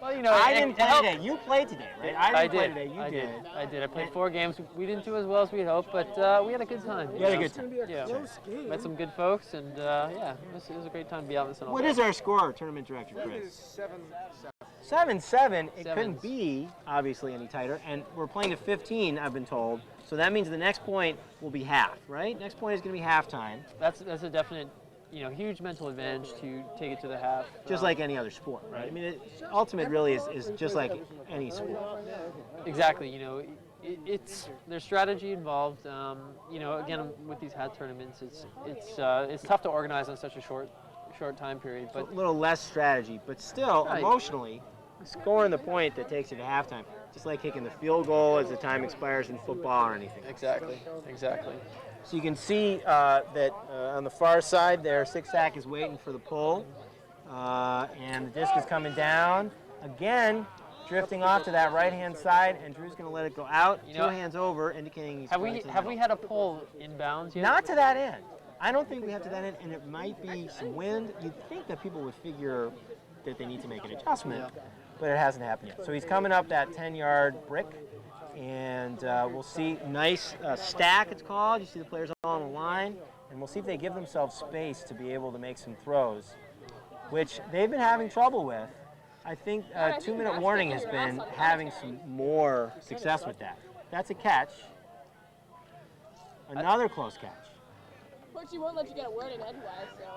Well, I didn't play today. You played today, right? I didn't play today. You did. I did. I played 4 games. We didn't do as well as we hoped, but we had a good time. You had a good It's time. going to be a Yeah. close game. Met some good folks, and it was a great time to be out in the sun. What is our score, tournament director I think Chris? it's 7-7. 7-7. It couldn't Sevens. be obviously any tighter, and we're playing to 15. I've been told. So that means the next point will be half, right? Next point is going to be halftime, That's a definite, huge mental advantage to take it to the half. just like any other sport, right? I mean, ultimate really is just like any sport. Exactly. It's there's strategy involved. Again with these hat tournaments, it's tough to organize on such a short time period. A But little less strategy, but still Right. emotionally, scoring the point that takes you to halftime, just like kicking the field goal as the time expires in football or anything. exactly. So you can see that on the far side there, Six Sack is waiting for the pull. And the disc is coming down. Again, drifting off to that right-hand side, and Drew's going to let it go out. You Two know, hands over, indicating he's Have going we to the have we middle. had a pull inbounds yet? Not to that end. I don't think we have to that end, and it might be some wind. You'd think that people would figure that they need to make an adjustment, but it hasn't happened yet. So he's coming up that 10-yard brick, and we'll see. Nice stack, it's called. You see the players all on the line, and we'll see if they give themselves space to be able to make some throws, which they've been having trouble with. I think 2-minute warning has been having some more success with that. That's a catch. Another close catch. Coach, he won't let you get a word in edgewise, so.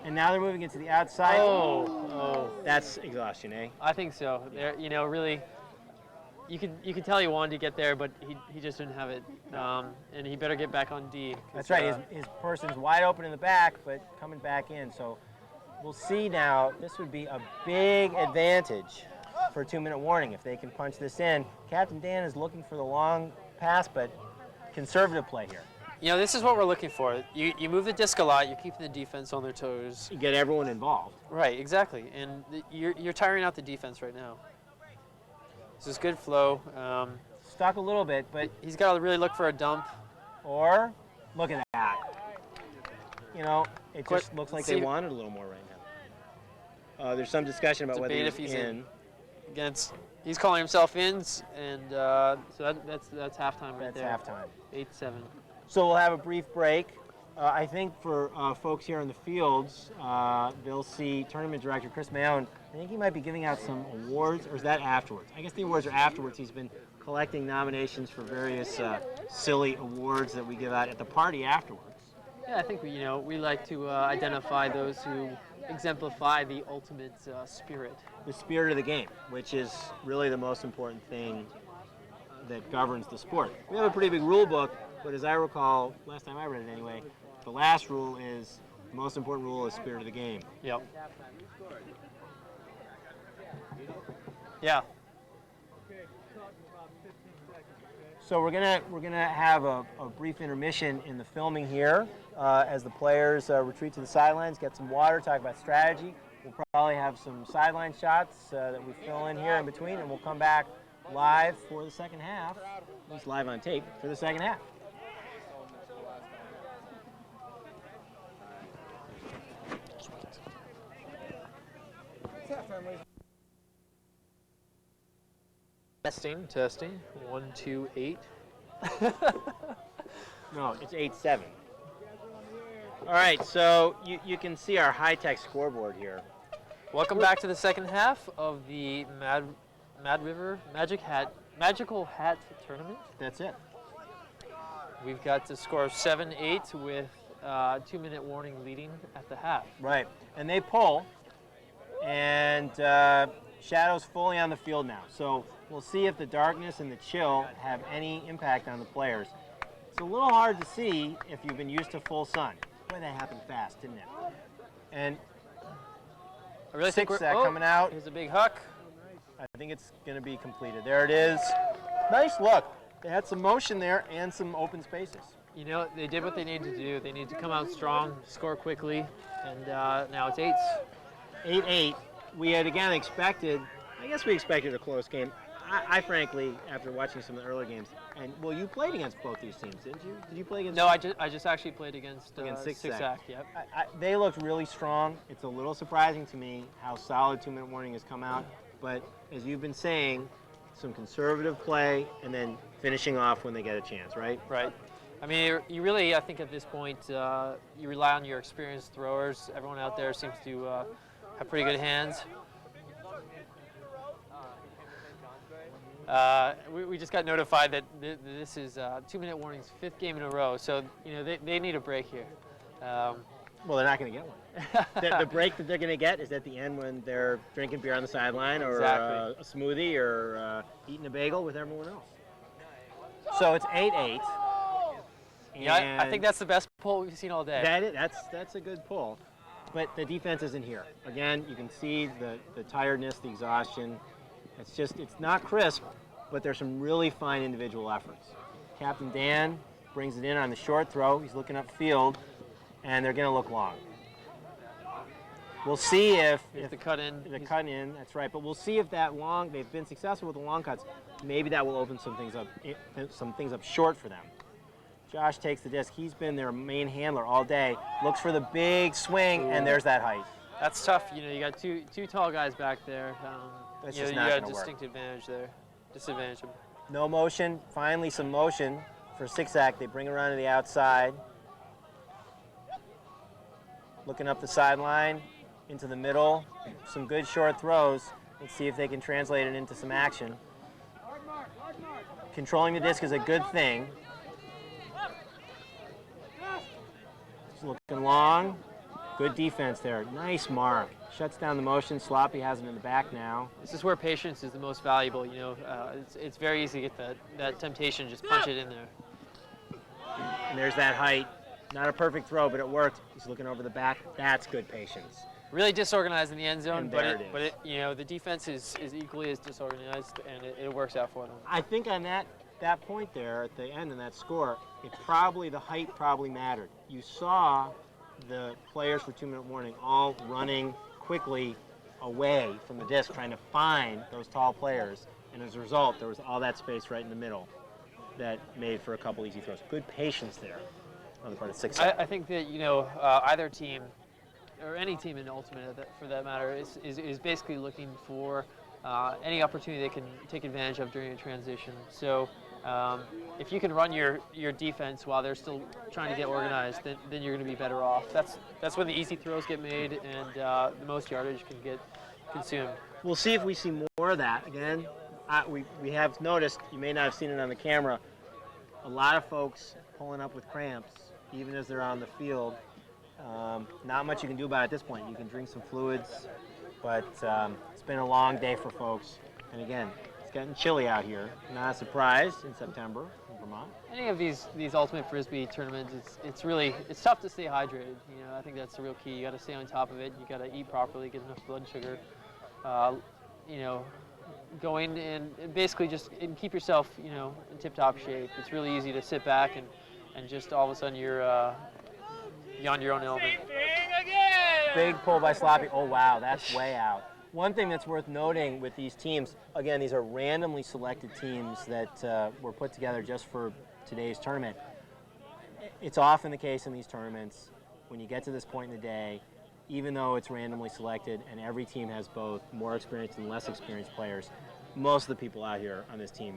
And now they're moving it to the outside. Oh. That's exhaustion, eh? I think so. There, really, you could tell he wanted to get there, but he just didn't have it, and he better get back on D. That's right. His person's wide open in the back, but coming back in. So we'll see now. This would be a big advantage for a 2-minute warning if they can punch this in. Captain Dan is looking for the long pass, but conservative play here. This is what we're looking for. You move the disc a lot. You're keeping the defense on their toes. You get everyone involved. Right, exactly. And you're tiring out the defense right now. This is good flow. Stuck a little bit, but He's got to really look for a dump. or look at that. It just looks like they see- wanted a little more right now. There's some discussion about whether Debate he's if he's in. Again, he's calling himself ins, and so that's halftime right That's there. halftime. 8-7. So we'll have a brief break. I think for folks here in the fields, they'll see tournament director Chris Mayon. I think he might be giving out some awards, or is that afterwards? I guess the awards are afterwards. He's been collecting nominations for various silly awards that we give out at the party afterwards. Yeah, I think we like to identify those who exemplify the ultimate spirit. The spirit of the game, which is really the most important thing that governs the sport. We have a pretty big rule book, but as I recall, last time I read it anyway, the last rule is, the most important rule is spirit of the game. Yep. Yeah. So we're gonna have a brief intermission in the filming here as the players retreat to the sidelines, get some water, talk about strategy. We'll probably have some sideline shots that we fill in here in between, and we'll come back live for the second half. At least live on tape for the second half. Testing. 1, 2, 8. No, it's 8-7. All right, so you can see our high-tech scoreboard here. Welcome back to the second half of the Mad River Magical Hat Tournament. That's it. We've got the score of 7-8 with 2-minute warning leading at the half. Right, and they pull, and Shadow's fully on the field now. So we'll see if the darkness and the chill have any impact on the players. It's a little hard to see if you've been used to full sun. Boy, that happened fast, didn't it? And I really think Six we're coming out. Here's a big huck. I think it's going to be completed. There it is. Nice look. They had some motion there and some open spaces. They did what they needed to do. They need to come out strong, score quickly, and now it's 8s. 8-8. We had again expected, I guess we expected a close game. I frankly, after watching some of the earlier games, and well, you played against both these teams, didn't you? Did you play against? No, I just actually played against Six Six Sack. Yep. They looked really strong. It's a little surprising to me how solid 2-minute warning has come out. But as you've been saying, some conservative play and then finishing off when they get a chance, right? Right. I mean, you really, I think at this point, you rely on your experienced throwers. Everyone out there seems to have pretty good hands. We just got notified that this is 2-minute warning's 5th game in a row, so they need a break here. Well, they're not going to get one. The break that they're going to get is at the end when they're drinking beer on the sideline, or Exactly. a smoothie, or eating a bagel with everyone else. So it's 8-8. Yeah, I think that's the best pull we've seen all day. That's a good pull. But the defense isn't here. Again, you can see the tiredness, the exhaustion. It's not crisp, but there's some really fine individual efforts. Captain Dan brings it in on the short throw. He's looking upfield, and they're going to look long. We'll see if the cut in. The cut in, that's right. But we'll see if that long, they've been successful with the long cuts. Maybe that will open some things up short for them. Josh takes the disc. He's been their main handler all day. Looks for the big swing, and there's that height. That's tough. You know, you got two tall guys back there. That's you just know, not you got gonna a work. distinct advantage there. Disadvantage them. No motion. Finally, some motion for Six-Ack. They bring it around to the outside. Looking up the sideline, into the middle. Some good short throws. Let's see if they can translate it into some action. Controlling the disc is a good thing. He's looking long. Good defense there. Nice mark. Shuts down the motion. Sloppy has it in the back now. This is where patience is the most valuable. You know, it's very easy to get that temptation. Just punch it in there. And there's that height. Not a perfect throw, but it worked. He's looking over the back. That's good patience. Really disorganized in the end zone, And but there it is. you know, the defense is equally as disorganized, and it works out for them. I think on that point there at the end in that score, the height probably mattered. You saw the players for 2-minute warning all running quickly away from the disc, trying to find those tall players, and as a result, there was all that space right in the middle that made for a couple easy throws. Good patience there on the part of Six-Ack. I think that, you know, either team, or any team in Ultimate for that matter, is basically looking for any opportunity they can take advantage of during a transition. So if you can run your defense while they're still trying to get organized, then you're going to be better off. That's when the easy throws get made and the most yardage can get consumed. We'll see if we see more of that. Again, we have noticed, you may not have seen it on the camera, a lot of folks pulling up with cramps, even as they're on the field. Not much you can do about it at this point. You can drink some fluids, but it's been a long day for folks. And again, it's getting chilly out here. Not a surprise in September in Vermont. Any of these Ultimate Frisbee tournaments, it's tough to stay hydrated. You know, I think that's the real key. You got to stay on top of it. You got to eat properly, get enough blood sugar. You know, going and basically and keep yourself, you know, in tip-top shape. It's really easy to sit back and just all of a sudden you're beyond your own element. Big pull by Sloppy. Oh, wow, that's way out. One thing that's worth noting with these teams, again, these are randomly selected teams that were put together just for today's tournament. It's often the case in these tournaments, when you get to this point in the day, even though it's randomly selected and every team has both more experienced and less experienced players, most of the people out here on this team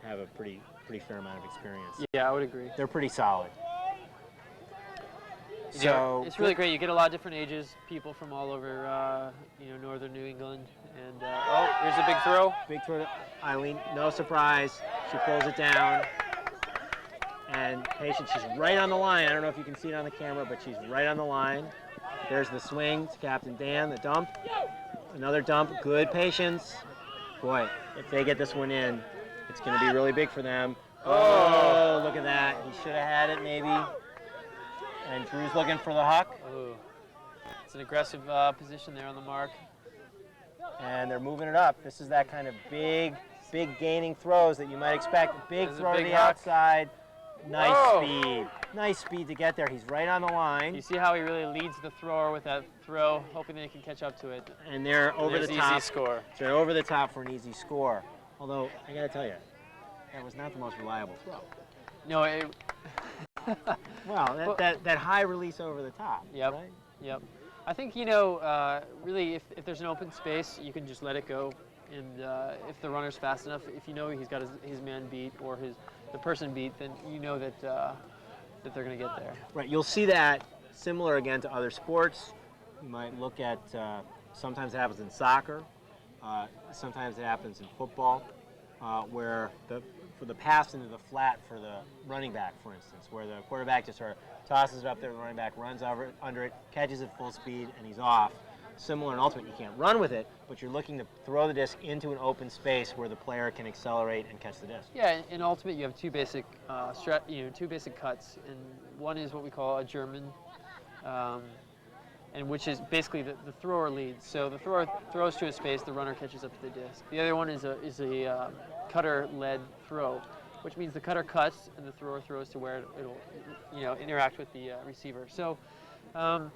have a pretty fair amount of experience. Yeah, I would agree. They're pretty solid. So it's really great. You get a lot of different ages, people from all over, you know, northern New England. And oh, here's a big throw. Big throw to Eileen. No surprise. She pulls it down. And patience, she's right on the line. I don't know if you can see it on the camera, but she's right on the line. There's the swing to Captain Dan, the dump. Another dump. Good patience. Boy, if they get this one in, it's going to be really big for them. Oh, look at that. He should have had it maybe. And Drew's looking for the huck. Ooh. It's an aggressive position there on the mark. And they're moving it up. This is that kind of big gaining throws that you might expect. Big There's a throw to big the huck. outside. Nice Oh. speed. Nice speed to get there. He's right on the line. You see how he really leads the thrower with that throw, hoping they can catch up to it. And they're over the There's top. easy score. They're over the top for an easy score. Although, I got to tell you, that was not the most reliable throw. No, Well, that high release over the top. Yep. Right? Yep. I think, you know, really, if there's an open space, you can just let it go. And if the runner's fast enough, if you know he's got his man beat or the person beat, then you know that they're going to get there. Right. You'll see that similar again to other sports. You might look at, sometimes it happens in soccer. Sometimes it happens in football, where for the pass into the flat for the running back, for instance, where the quarterback just sort of tosses it up there, the running back runs under it, catches it full speed, and he's off. Similar in Ultimate, you can't run with it, but you're looking to throw the disc into an open space where the player can accelerate and catch the disc. Yeah, in Ultimate, you have two basic cuts, and one is what we call a German, and which is basically the thrower leads. So the thrower throws to a space, the runner catches up to the disc. The other one is a cutter-led throw, which means the cutter cuts and the thrower throws to where it'll, interact with the receiver. So. And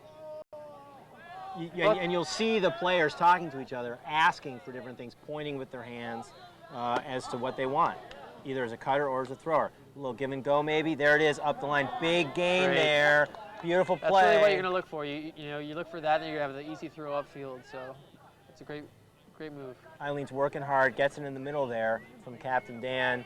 you'll see the players talking to each other, asking for different things, pointing with their hands as to what they want, either as a cutter or as a thrower. A little give and go maybe. There it is, up the line. Big gain Great. there. Beautiful play. That's really what you're going to look for. You look for that, and you have the easy throw upfield. So it's a great move. Eileen's working hard, gets it in the middle there from Captain Dan.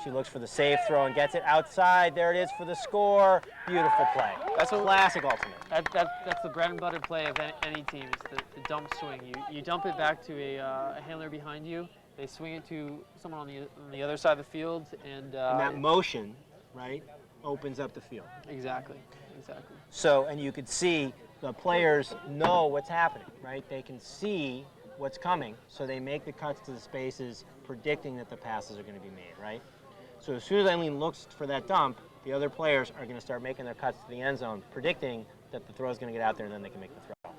She looks for the safe throw and gets it outside. There it is for the score. Beautiful play. That's a classic ultimate. That's the bread and butter play of any team. It's the dump swing. You dump it back to a handler behind you. They swing it to someone on the other side of the field, and that motion, right, opens up the field. Exactly. So, and you could see the players know what's happening, right? They can see what's coming, so they make the cuts to the spaces, predicting that the passes are going to be made, right? So as soon as Eileen looks for that dump, the other players are going to start making their cuts to the end zone, predicting that the throw is going to get out there, and then they can make the throw.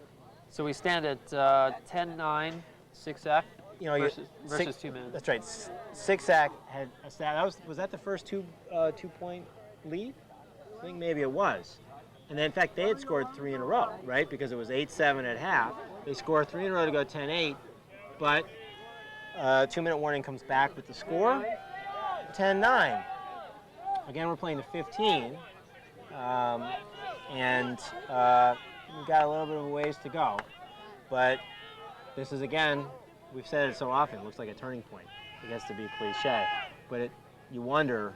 So we stand at 10-9, 6-sack versus 2 minutes. That's right. 6-sack had a stat. Was that the first two-point lead? I think maybe it was. And then, in fact, they had scored 3 in a row, right? Because it was 8-7 at half. They score 3 in a row to go 10-8, but 2-minute warning comes back with the score. 10-9. Again, we're playing the 15, and we've got a little bit of a ways to go. But this is, again, we've said it so often, it looks like a turning point. It gets to be cliche. But you wonder,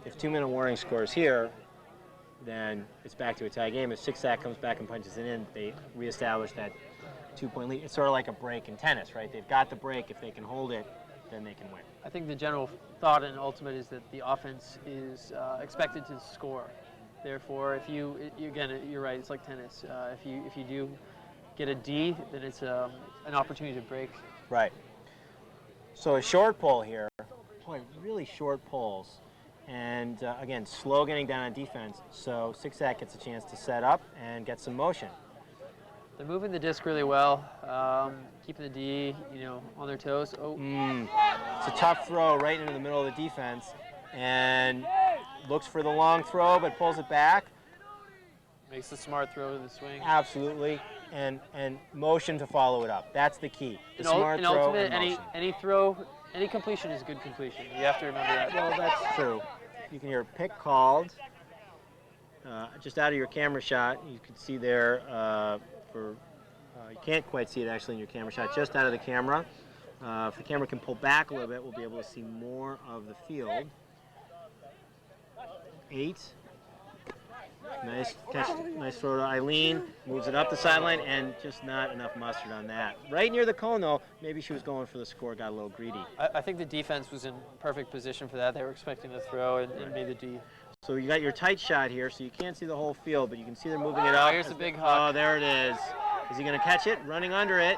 if 2-minute warning scores here, then it's back to a tie game. If 6-sack comes back and punches it in, they reestablish that 2-point lead. It's sort of like a break in tennis, right? They've got the break. If they can hold it, then they can win. I think the general thought in ultimate is that the offense is expected to score. Therefore, if you again, you're right. It's like tennis. If you do get a D, then it's an opportunity to break. Right. So a short pull here. Boy, really short pulls. And again, slow getting down on defense. So 6-sack gets a chance to set up and get some motion. They're moving the disc really well, keeping the D, on their toes. Oh. It's a tough throw right into the middle of the defense, and looks for the long throw, but pulls it back. Makes the smart throw to the swing. Absolutely, and motion to follow it up. That's the key. The smart throw ultimate, and motion. any throw, any completion is a good completion. You have to remember that. Well, that's true. You can hear a pick called just out of your camera shot. You can see there. You can't quite see it actually in your camera shot, just out of the camera. If the camera can pull back a little bit, we'll be able to see more of the field. 8. Nice catch, nice throw to Eileen. Moves it up the sideline, and just not enough mustard on that. Right near the cone, though, maybe she was going for the score, got a little greedy. I think the defense was in perfect position for that. They were expecting the throw and made the D. So you got your tight shot here, so you can't see the whole field, but you can see they're moving it up. Here's the big huck. Oh, there it is. Is he going to catch it? Running under it.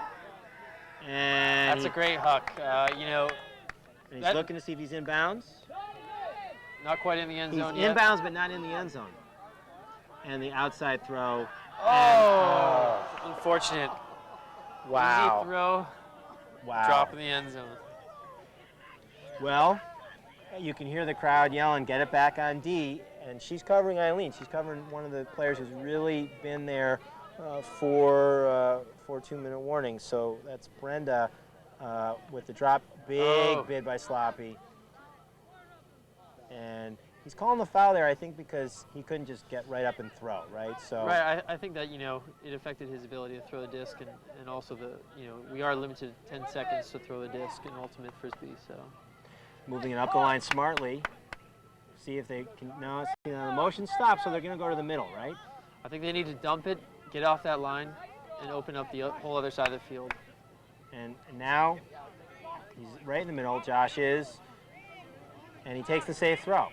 And that's a great huck. And he's looking to see if he's in bounds. Not quite in the end zone yet. He's in bounds, but not in the end zone. And the outside throw. Unfortunate. Wow. Easy throw. Wow. Drop in the end zone. Well, you can hear the crowd yelling, "Get it back on D," and she's covering Eileen. She's covering one of the players who's really been there for 2-minute warning. So that's Brenda with the drop. Big bid by Sloppy. And he's calling the foul there, I think, because he couldn't just get right up and throw, right? So right, I think that it affected his ability to throw the disc, and also we are limited to 10 seconds to throw the disc in ultimate frisbee. So moving it up the line smartly. See if they can. No, the motion stops, so they're going to go to the middle, right? I think they need to dump it, get off that line, and open up the whole other side of the field. And now he's right in the middle. Josh is. And he takes the safe throw.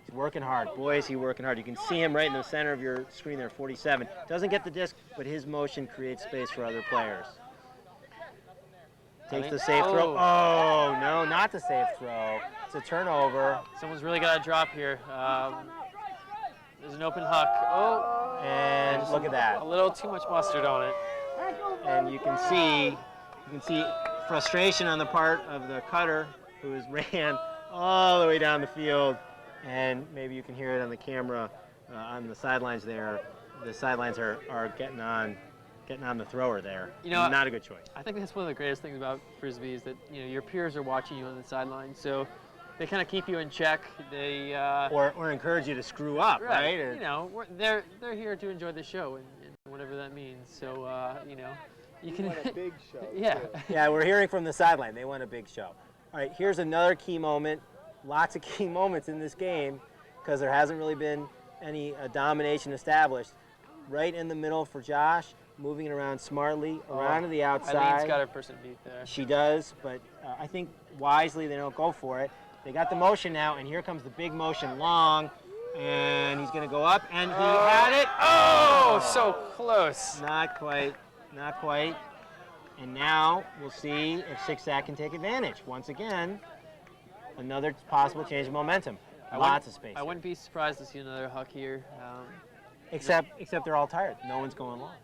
He's working hard. Boy, is he working hard. You can see him right in the center of your screen there, 47. Doesn't get the disc, but his motion creates space for other players. Takes the safe throw. Oh, no, not the safe throw. It's a turnover. Someone's really got to drop here. There's an open huck. Oh. And look at that. A little too much mustard on it. And you can see frustration on the part of the cutter who has ran all the way down the field, and maybe you can hear it on the camera on the sidelines there. The sidelines are getting on the thrower there. You know, not a good choice. I think that's one of the greatest things about Frisbee is that, you know, your peers are watching you on the sideline, so they kind of keep you in check. They or encourage you to screw up, right? Or, you know, they're here to enjoy the show, and whatever that means. So you know, you can. want a big show. Yeah. yeah, we're hearing from the sideline. They want a big show. All right, here's another key moment. Lots of key moments in this game because there hasn't really been any domination established. Right in the middle for Josh, moving it around smartly, around to the outside. Eileen's got her person beat there. She does, but I think wisely they don't go for it. They got the motion now, and here comes the big motion long, and he's going to go up, and he had it. Oh, so close. Not quite, not quite. And now we'll see if Six-Sack can take advantage. Once again, another possible change of momentum. Lots of space. I wouldn't be surprised to see another huck here. Except they're all tired. No one's going long.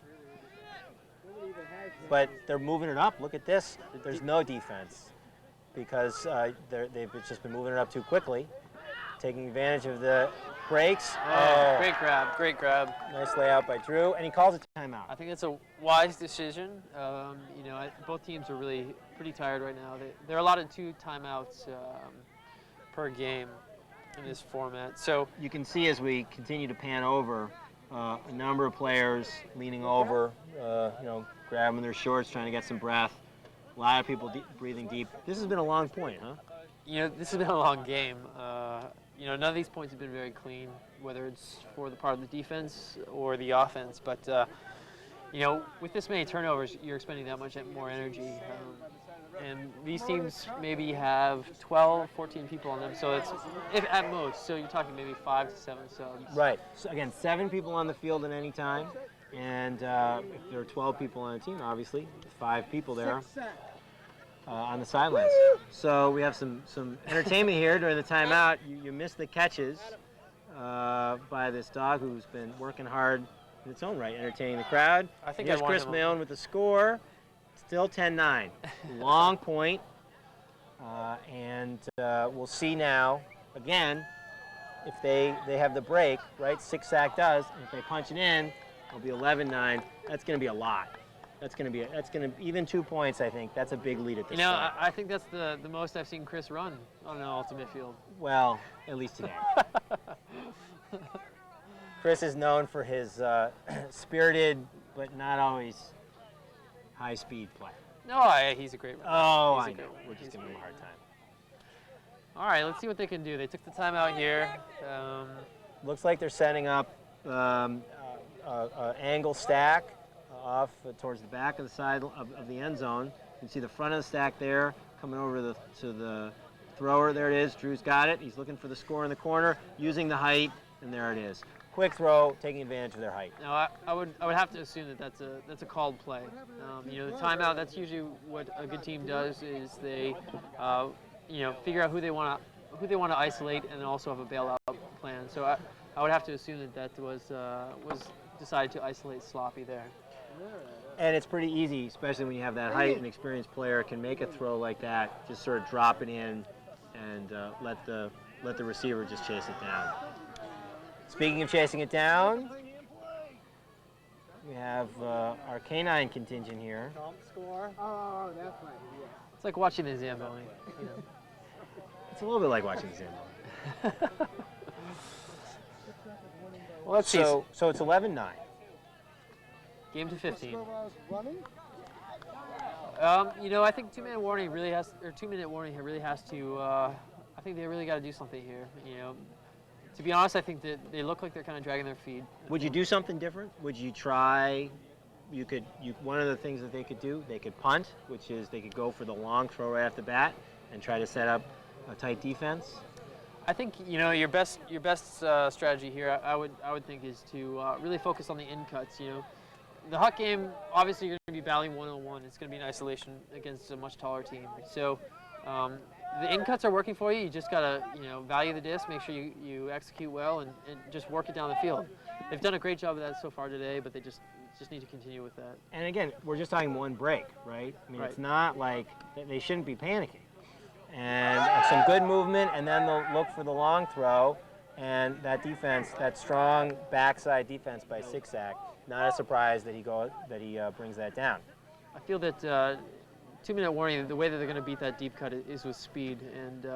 But they're moving it up. Look at this. There's no defense because they've just been moving it up too quickly, taking advantage of the breaks. Oh, great grab, great grab. Nice layout by Drew, and he calls a timeout. I think it's a wise decision. You know, both teams are really pretty tired right now. They're allotted 2 timeouts per game in this format. So you can see as we continue to pan over, a number of players leaning over, you know, grabbing their shorts, trying to get some breath. A lot of people breathing deep. This has been a long point, huh? You know, this has been a long game. You know, none of these points have been very clean, whether it's for the part of the defense or the offense. But, you know, with this many turnovers, you're expending that much more energy. And these teams maybe have 12, 14 people on them, so it's at most. So you're talking maybe 5 to 7 subs. Right. So again, 7 people on the field at any time, and if there are 12 people on a team, obviously 5 people there on the sidelines. So we have some entertainment here during the timeout. You missed the catches by this dog who's been working hard in its own right, entertaining the crowd. I think here's Chris Mayone with the score. Still 10-9. Long point. And we'll see now, again, if they have the break, right? Six-Sack does. And if they punch it in, it'll be 11-9. That's going to be a lot. That's going to even 2 points, I think. That's a big lead at this point. You know, I think that's the most I've seen Chris run on an ultimate field. Well, at least today. Chris is known for his spirited but not always high-speed play. No, he's a great runner. Oh, I know. We're just giving him a hard time. All right, let's see what they can do. They took the timeout here. Looks like they're setting up angle stack off towards the back of the side of the end zone. You can see the front of the stack there coming over to the thrower. There it is. Drew's got it. He's looking for the score in the corner, using the height, and there it is. Quick throw, taking advantage of their height. Now, I would have to assume that that's a called play. You know, the timeout. That's usually what a good team does. Is they, you know, figure out who they want to isolate, and then also have a bailout plan. So I would have to assume that was decided to isolate Sloppy there. And it's pretty easy, especially when you have that height. An experienced player can make a throw like that, just sort of drop it in, and let the receiver just chase it down. Speaking of chasing it down, we have our canine contingent here. Score. Oh, that's right. Yeah. It's like watching the Zamboni. You know. It's a little bit like watching the Zamboni. Well, let's see. So it's 11-9. Game to 15. Running? You know, I think 2-minute warning really has, or 2-minute warning here really has to. I think they really got to do something here. You know, to be honest, I think that they look like they're kind of dragging their feet. Would you do something different? Would you try? One of the things that they could do, they could punt, which is they could go for the long throw right off the bat and try to set up a tight defense. I think, you know, your best strategy here, I would think, is to really focus on the in cuts. You know, the Huck game, obviously you're going to be battling one-on-one. It's going to be in isolation against a much taller team. So the in cuts are working for you. You just got to, you know, value the disc, make sure you execute well, and just work it down the field. They've done a great job of that so far today, but they just need to continue with that. And again, we're just talking one break, right? I mean, right. It's not like they shouldn't be panicking. and some good movement, and then they'll look for the long throw. And that defense, that strong backside defense by Sixsack, not a surprise that he brings that down. I feel that 2-minute warning, the way that they're going to beat that deep cut is with speed, and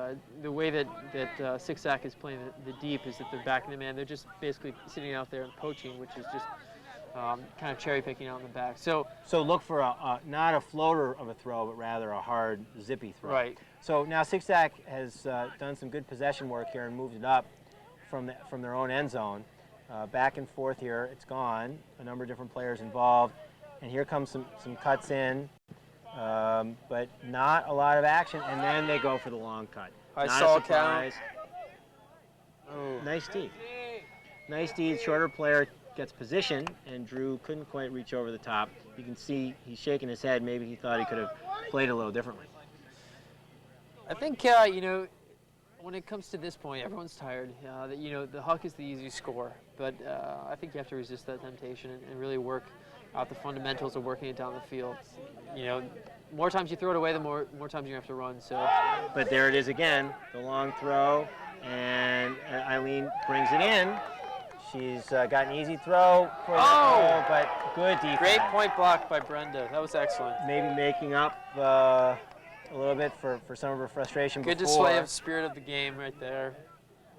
the way that Sixsack is playing the deep is that they're backing the man. They're just basically sitting out there and poaching, which is just kind of cherry picking out in the back. So look for not a floater of a throw, but rather a hard, zippy throw. Right. So now Sixsack has done some good possession work here and moved it up from their own end zone. Back and forth here, it's gone. A number of different players involved. And here comes some cuts in, but not a lot of action. And then they go for the long cut. I not saw a surprise. Oh. Nice D. Nice D. Shorter player gets position, and Drew couldn't quite reach over the top. You can see he's shaking his head. Maybe he thought he could have played a little differently. I think, when it comes to this point, everyone's tired. The huck is the easy score, but I think you have to resist that temptation and really work out the fundamentals of working it down the field. More times you throw it away, the more times you have to run. So, but there it is again, the long throw, and Eileen brings it in. She's got an easy throw for the throw, but good defense. Great point block by Brenda. That was excellent. Maybe making up a little bit for some of her frustration Good before. display of spirit of the game right there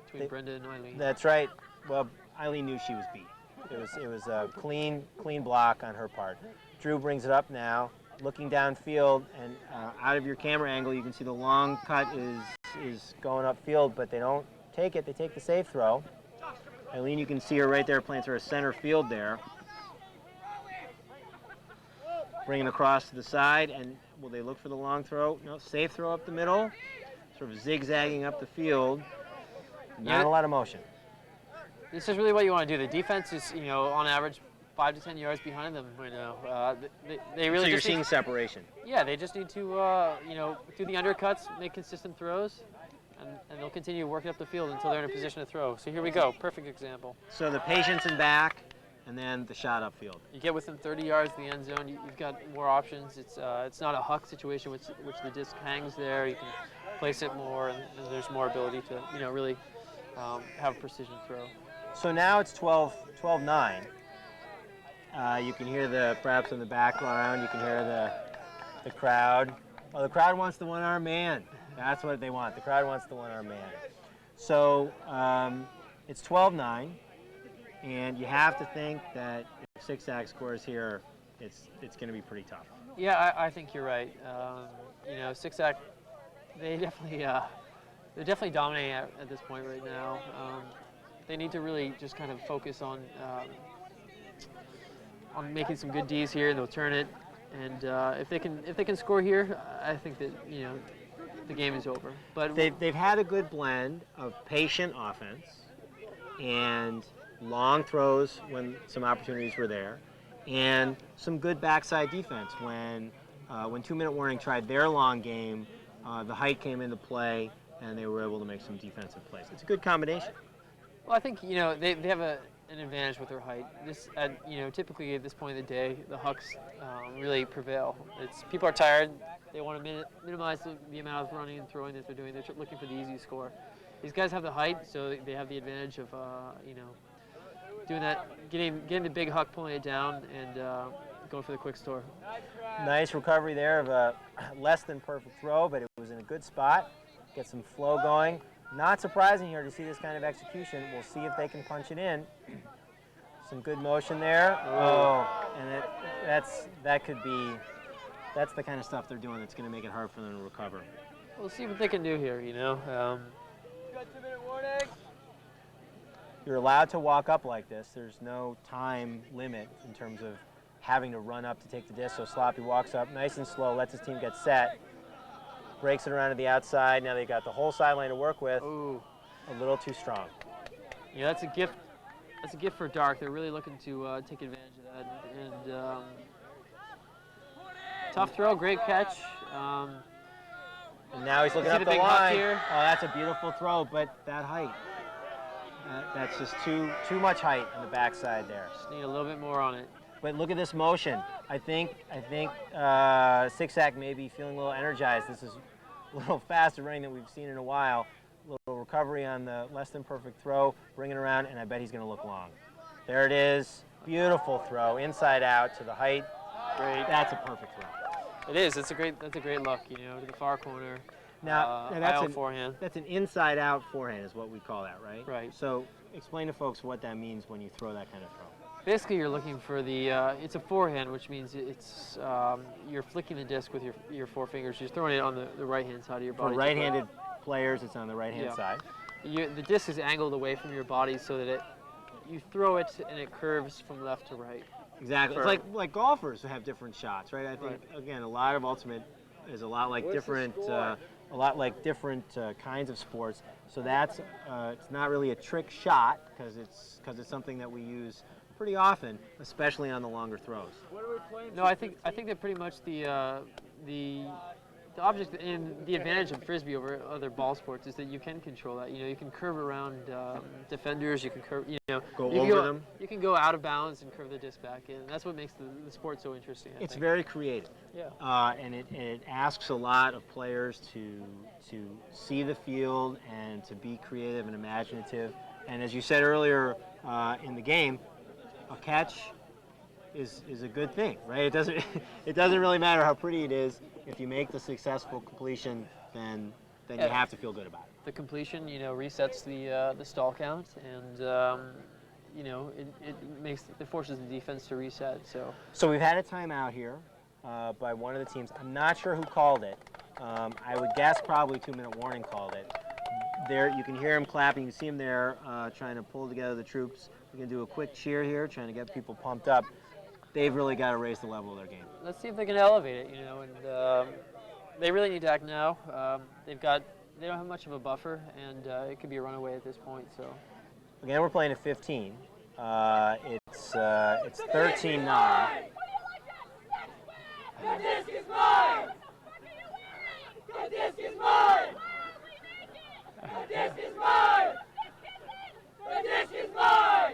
between Brenda and Eileen. That's right. Well, Eileen knew she was beat. It was a clean block on her part. Drew brings it up now, looking downfield, and out of your camera angle, you can see the long cut is going upfield, but they don't take it. They take the safe throw. Eileen, you can see her right there playing sort of center field there. Bringing across to the side, and will they look for the long throw? No, safe throw up the middle, sort of zigzagging up the field. Not a lot of motion. This is really what you want to do. The defense is, on average, 5 to 10 yards behind them right now. They really. So you're seeing separation. Yeah, they just need to, do the undercuts, make consistent throws, and they'll continue working up the field until they're in a position to throw. So here we go, perfect example. So the patience in back, and then the shot upfield. You get within 30 yards of the end zone, you've got more options. It's not a huck situation which the disc hangs there. You can place it more, and there's more ability to, really have a precision throw. So now it's 12-9. You can hear perhaps in the background, you can hear the crowd. Oh, the crowd wants the one-arm man. That's what they want. The crowd wants the one-arm man. So it's 12-9, and you have to think that if Sixsack scores here, it's going to be pretty tough. Yeah, I think you're right. Sixsack, they're definitely dominating at this point right now. They need to really just kind of focus on making some good Ds here. They'll turn it, and if they can score here, I think that the game is over. But they've had a good blend of patient offense and long throws when some opportunities were there, and some good backside defense when 2-minute warning tried their long game. The height came into play, and they were able to make some defensive plays. It's a good combination. Well, I think they have an advantage with their height. Typically at this point in the day, the hucks really prevail. People are tired. They want to minimize the amount of running and throwing that they're doing. They're looking for the easy score. These guys have the height, so they have the advantage of doing that, getting the big huck, pulling it down, and going for the quick score. Nice recovery there of a less than perfect throw, but it was in a good spot. Get some flow going. Not surprising here to see this kind of execution. We'll see if they can punch it in. Some good motion there. Oh, and that's the kind of stuff they're doing that's going to make it hard for them to recover. We'll see what they can do here, Got 2-minute warning. You're allowed to walk up like this. There's no time limit in terms of having to run up to take the disc. So Sloppy walks up nice and slow, lets his team get set, breaks it around to the outside. Now they've got the whole sideline to work with. Ooh. A little too strong. Yeah, that's a gift. That's a gift for Dark. They're really looking to take advantage of that. And tough throw, great catch. And now he's looking up the line. Here. Oh, that's a beautiful throw, but that height. That's just too much height on the backside there. Just need a little bit more on it. But look at this motion. I think Sixsack may be feeling a little energized. This is little faster running than we've seen in a while. A little recovery on the less than perfect throw, bring it around, and I bet he's going to look long. There it is. Beautiful throw, inside out to the height. Great. That's a perfect throw. It is. That's a great look, you know, to the far corner. Now that's forehand. That's an inside-out forehand is what we call that, right? Right. So explain to folks what that means when you throw that kind of throw. Basically, you're looking for the, it's a forehand, which means it's, you're flicking the disc with your four fingers. You're throwing it on the right-hand side of your body. For right-handed players, it's on the right-hand Yeah. side. The disc is angled away from your body so that you throw it and it curves from left to right. Exactly. It's like golfers have different shots, right? I think again, a lot of ultimate is a lot like different kinds of sports. So that's it's not really a trick shot because it's something that we use pretty often, especially on the longer throws. No, I think that pretty much the object and the advantage of frisbee over other ball sports is that you can control that. You know, you can curve around defenders. You can curve. You know, Go over them. You can go out of bounds and curve the disc back in. That's what makes the sport so interesting. I It's think. very creative. Yeah. And it asks a lot of players to see the field and to be creative and imaginative. And as you said earlier in the game, a catch is a good thing, right? It doesn't really matter how pretty it is. If you make the successful completion, then you have to feel good about it. The completion, you know, resets the stall count, and you know, it forces the defense to reset. So we've had a timeout here by one of the teams. I'm not sure who called it. I would guess probably 2-minute warning called it. There, you can hear him clapping. You can see him there trying to pull together the troops. We're going to do a quick cheer here, trying to get people pumped up. They've really got to raise the level of their game. Let's see if they can elevate it, you know, and they really need to act now. They don't have much of a buffer, and it could be a runaway at this point. So Again, we're playing at 15. It's 13-9. The disc is mine! The disc is mine! The disc is mine! The disc is mine!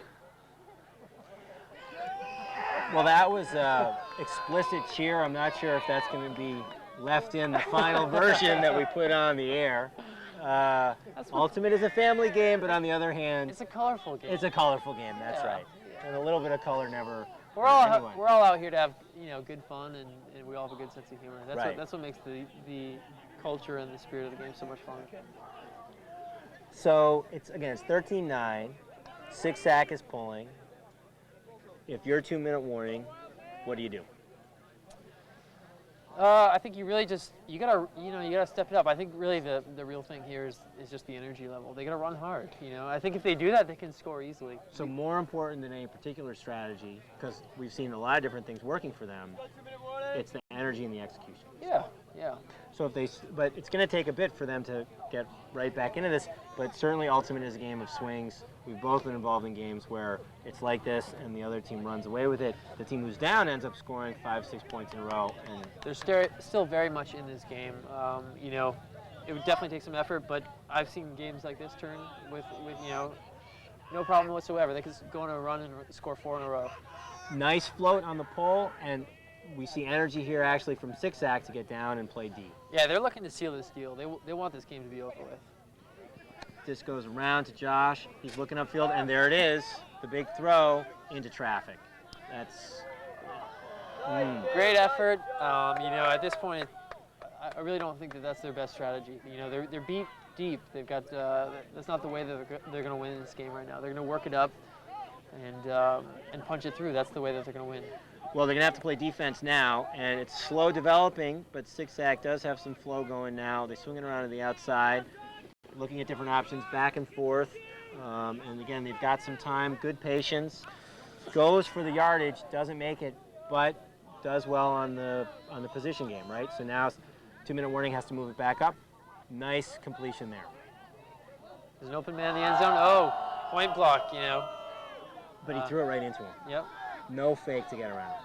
Well, that was explicit cheer. I'm not sure if that's going to be left in the final version that we put on the air. Ultimate is a family game, but on the other hand, it's a colorful game. It's a colorful game. That's Yeah. right. And a little bit of color never. We're all anyway. we're all out here to have, you know, good fun, and we all have a good sense of humor. That's what makes the culture and the spirit of the game so much fun. So it's 13-9. Six-sack is pulling. If you're 2-minute warning, what do you do? I think you really you gotta step it up. I think really the real thing here is just the energy level. They gotta run hard. You know, I think if they do that, they can score easily. So more important than any particular strategy, because we've seen a lot of different things working for them, it's the energy and the execution. Yeah. So but it's going to take a bit for them to get right back into this. But certainly, Ultimate is a game of swings. We've both been involved in games where it's like this, and the other team runs away with it. The team who's down ends up scoring 5-6 points in a row. And they're still very much in this game. You know, it would definitely take some effort, but I've seen games like this turn with you know, no problem whatsoever. They could go on a run and score 4 in a row. Nice float on the pole, and we see energy here actually from six-sack to get down and play D. Yeah, they're looking to seal this deal. They want this game to be over with. This goes around to Josh. He's looking upfield, and there it is, the big throw into traffic. That's great effort. You know, at this point, I really don't think that's their best strategy. You know, they're beat deep. They've got that's not the way that they're going to win this game right now. They're going to work it up and punch it through. That's the way that they're going to win. Well, they're going to have to play defense now, and it's slow developing, but six-sack does have some flow going now. They swing it around to the outside, looking at different options, back and forth. And again, they've got some time, good patience. Goes for the yardage, doesn't make it, but does well on the position game, right? So now 2-minute warning, has to move it back up. Nice completion there. There's an open man in the end zone. Oh, point block, you know. But he threw it right into him. Yep. No fake to get around.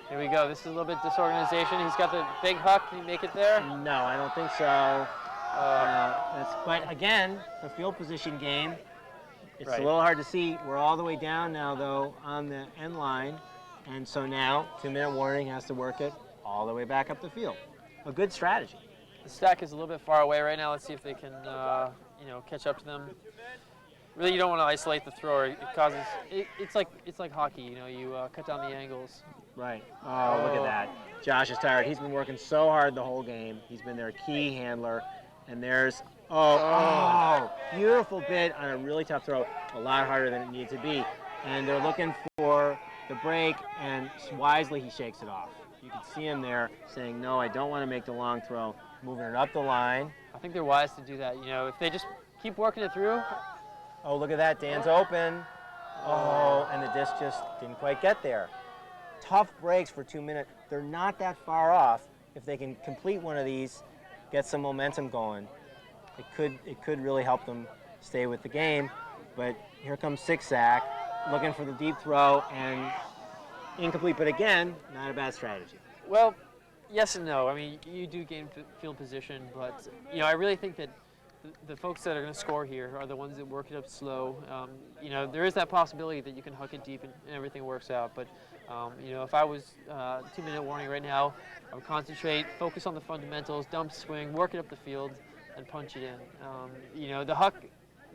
Here we go. This is a little bit disorganization. He's got the big huck. Can he make it there? No, I don't think so. But again, the field position game, it's a little hard to see. We're all the way down now, though, on the end line. And so now, 2-minute warning, has to work it all the way back up the field. A good strategy. The stack is a little bit far away right now. Let's see if they can, catch up to them. Really, you don't want to isolate the thrower. It causes it's like hockey. You cut down the angles. Right. Oh, look at that. Josh is tired. He's been working so hard the whole game. He's been their key handler. And there's, beautiful bid on a really tough throw. A lot harder than it needed to be. And they're looking for the break, and wisely he shakes it off. You can see him there saying, no, I don't want to make the long throw. Moving it up the line. I think they're wise to do that. If they just keep working it through. Oh, look at that. Dan's open. Oh, and the disc just didn't quite get there. Tough breaks for 2 minutes. They're not that far off. If they can complete one of these, get some momentum going, it could really help them stay with the game. But here comes Six-Sack, looking for the deep throw, and incomplete. But again, not a bad strategy. Well, yes and no. I mean, you do gain field position, but I really think that the folks that are going to score here are the ones that work it up slow. There is that possibility that you can huck it deep and everything works out. But if I was 2-minute warning right now, I would concentrate, focus on the fundamentals, dump swing, work it up the field, and punch it in. The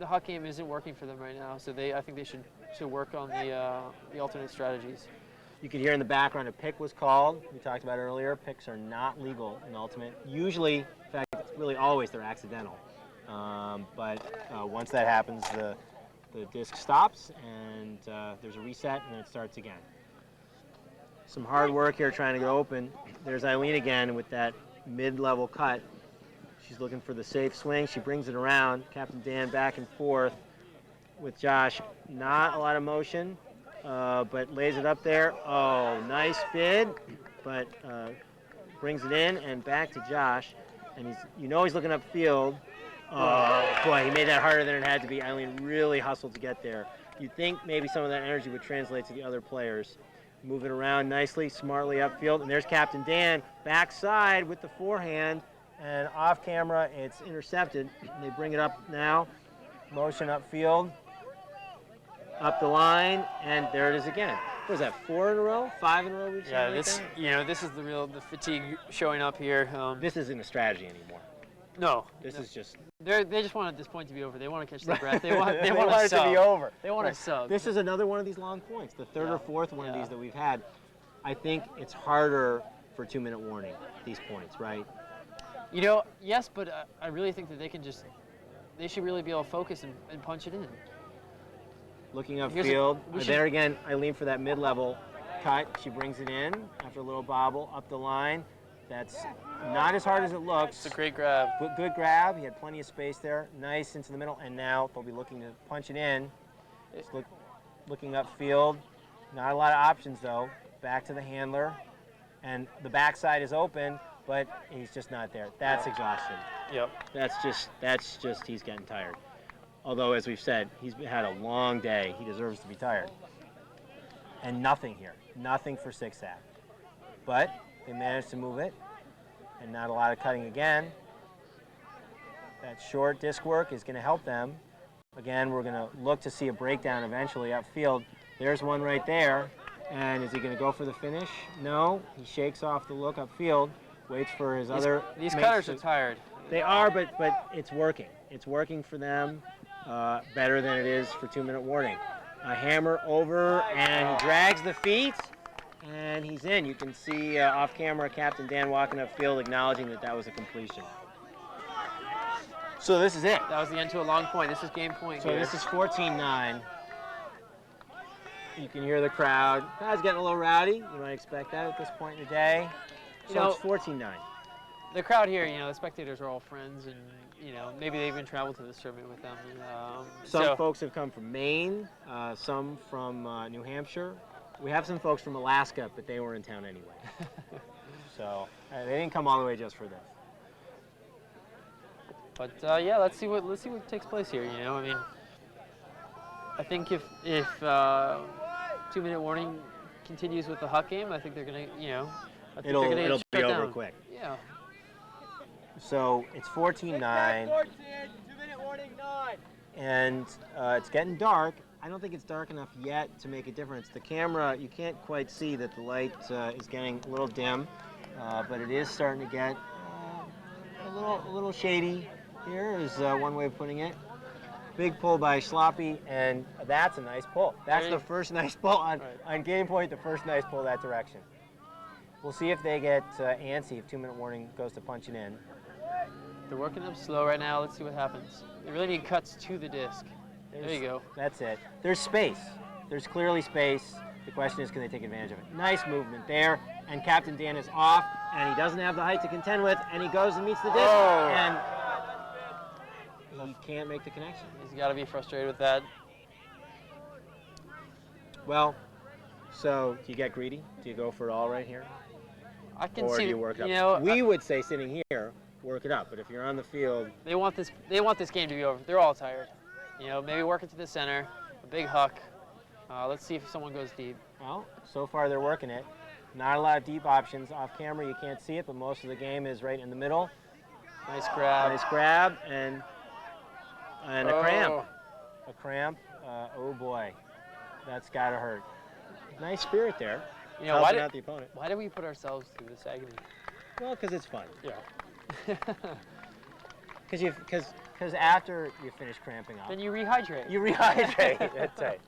huck game isn't working for them right now, so I think they should work on the alternate strategies. You could hear in the background a pick was called. We talked about earlier. Picks are not legal in Ultimate. Usually, in fact, it's really always they're accidental. But once that happens, the disc stops and there's a reset, and then it starts again. Some hard work here trying to get open. There's Eileen again with that mid-level cut. She's looking for the safe swing. She brings it around. Captain Dan back and forth with Josh. Not a lot of motion, but lays it up there. Oh, nice bid, but brings it in and back to Josh. And he's looking upfield. Oh, boy, he made that harder than it had to be. Eileen really hustled to get there. You'd think maybe some of that energy would translate to the other players. Move it around nicely, smartly upfield. And there's Captain Dan, backside with the forehand. And off camera, it's intercepted. They bring it up now. Motion upfield. Up the line, and there it is again. What was that, 4 in a row? 5 in a row? This is the fatigue showing up here. This isn't a strategy anymore. No. This is just... They just want this point to be over. They want to catch their breath. They want it to be over. They want a sub. This is another one of these long points, the third or fourth one of these that we've had. I think it's harder for 2-minute warning, these points, right? Yes, but I really think that they should really be able to focus and punch it in. Looking upfield. There again, Eileen for that mid-level cut. She brings it in after a little bobble up the line. That's not as hard as it looks. It's a great grab. Good grab. He had plenty of space there. Nice into the middle, and now they'll be looking to punch it in. Just looking upfield. Not a lot of options though. Back to the handler, and the backside is open, but he's just not there. That's exhaustion. Yep. That's just he's getting tired. Although, as we've said, he's had a long day. He deserves to be tired. And nothing here. Nothing for Six-Sack. But they managed to move it, and not a lot of cutting again. That short disc work is going to help them. Again, we're going to look to see a breakdown eventually upfield. There's one right there. And is he going to go for the finish? No. He shakes off the look upfield, waits for his other... These cutters are tired. They are, but it's working. It's working for them better than it is for 2-minute warning. A hammer over, and he drags the feet, and he's in. You can see off camera Captain Dan walking upfield acknowledging that was a completion. So this is it. That was the end to a long point. This is game point So here. this is 14-9. You can hear the crowd. Crowd's getting a little rowdy. You might expect that at this point in the day. So it's 14-9. The crowd here, the spectators are all friends, and maybe they even traveled to this tournament with them. Some folks have come from Maine, some from New Hampshire. We have some folks from Alaska, but they were in town anyway. So they didn't come all the way just for this. But let's see what takes place here. I think if 2-minute warning continues with the huck game, I think they're gonna It'll be over quick. Yeah. So it's 14-9. 2-minute warning, 9. And it's getting dark. I don't think it's dark enough yet to make a difference. The camera, you can't quite see that the light is getting a little dim, but it is starting to get a a little shady here is one way of putting it. Big pull by Sloppy, and that's a nice pull. That's the first nice pull on game point, the first nice pull that direction. We'll see if they get antsy if 2-minute warning goes to punch it in. They're working them slow right now. Let's see what happens. They really need cuts to the disc. There you go. That's it. There's space. There's clearly space. The question is, can they take advantage of it? Nice movement there, and Captain Dan is off, and he doesn't have the height to contend with, and he goes and meets the disc, and he can't make the connection. He's got to be frustrated with that. Well, so do you get greedy? Do you go for it all right here? I can Or see. do you work up? You know, We would say sitting here, work it up, but if you're on the field, they want this. They want this game to be over. They're all tired. You know, maybe work it to the center, a big huck. Let's see if someone goes deep. well, so far they're working it. Not a lot of deep options. Off camera, you can't see it, but most of the game is right in the middle. Nice grab. Nice grab, and a cramp. A cramp. Oh boy, that's gotta hurt. Nice spirit there. You know, why Helping out the opponent. why did we put ourselves through this agony? Well, because it's fun. Yeah. Because after you finish cramping up, Then you rehydrate. you rehydrate. That's right.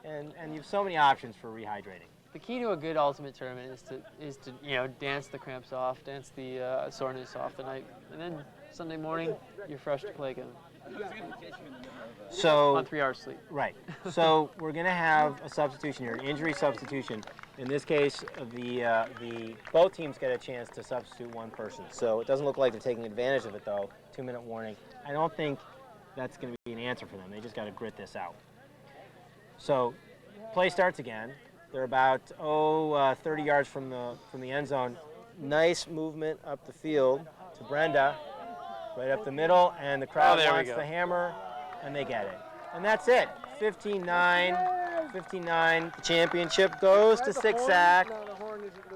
And you have so many options for rehydrating. The key to a good ultimate tournament is to you know, dance the cramps off, dance the soreness off the night, and then Sunday morning you're fresh to play again So on 3 hours sleep. right. So we're gonna have a substitution here, an injury substitution. In this case, the both teams get a chance to substitute one person. So it doesn't look like they're taking advantage of it though. 2-minute warning. I don't think that's gonna be an answer for them. They just got to grit this out. So play starts again. They're about 30 yards from the end zone. Nice movement up the field to Brenda, right up the middle, and the crowd there we wants go. the hammer, and they get it. And that's it. 15-9. 15-9. The championship goes to Six Sack.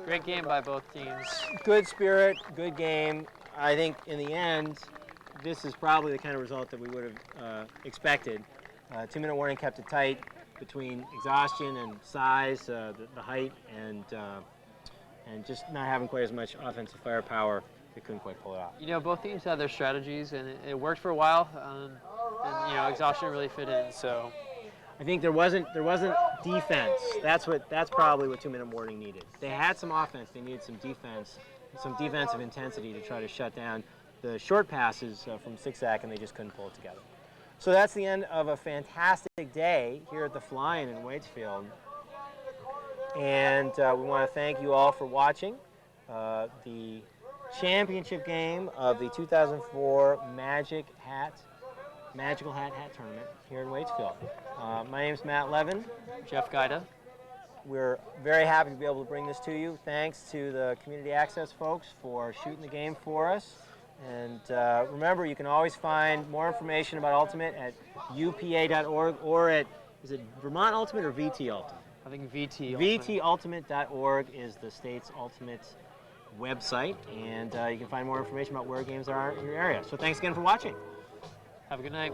Great game by both teams. Good spirit, good game. I think in the end, this is probably the kind of result that we would have expected. 2-minute warning kept it tight between exhaustion and size, the height, and just not having quite as much offensive firepower. They couldn't quite pull it off. You know, both teams had their strategies, and it worked for a while. And you know, exhaustion really fit in. So I think there wasn't defense. That's probably what 2-minute warning needed. They had some offense. They needed some defense, some defensive intensity to try to shut down the short passes from Six Sack, and they just couldn't pull it together. So that's the end of a fantastic day here at the Fly-In in Waitsfield. And we want to thank you all for watching the championship game of the 2004 Magical Hat Tournament here in Waitsfield. My name's Matt Levin. Jeff Gaida. We're very happy to be able to bring this to you. Thanks to the community access folks for shooting the game for us. And remember, you can always find more information about Ultimate at upa.org or at, is it Vermont Ultimate or VT Ultimate? I think VT. VTUltimate.org is the state's Ultimate website, and you can find more information about where games are in your area. So thanks again for watching. Have a good night.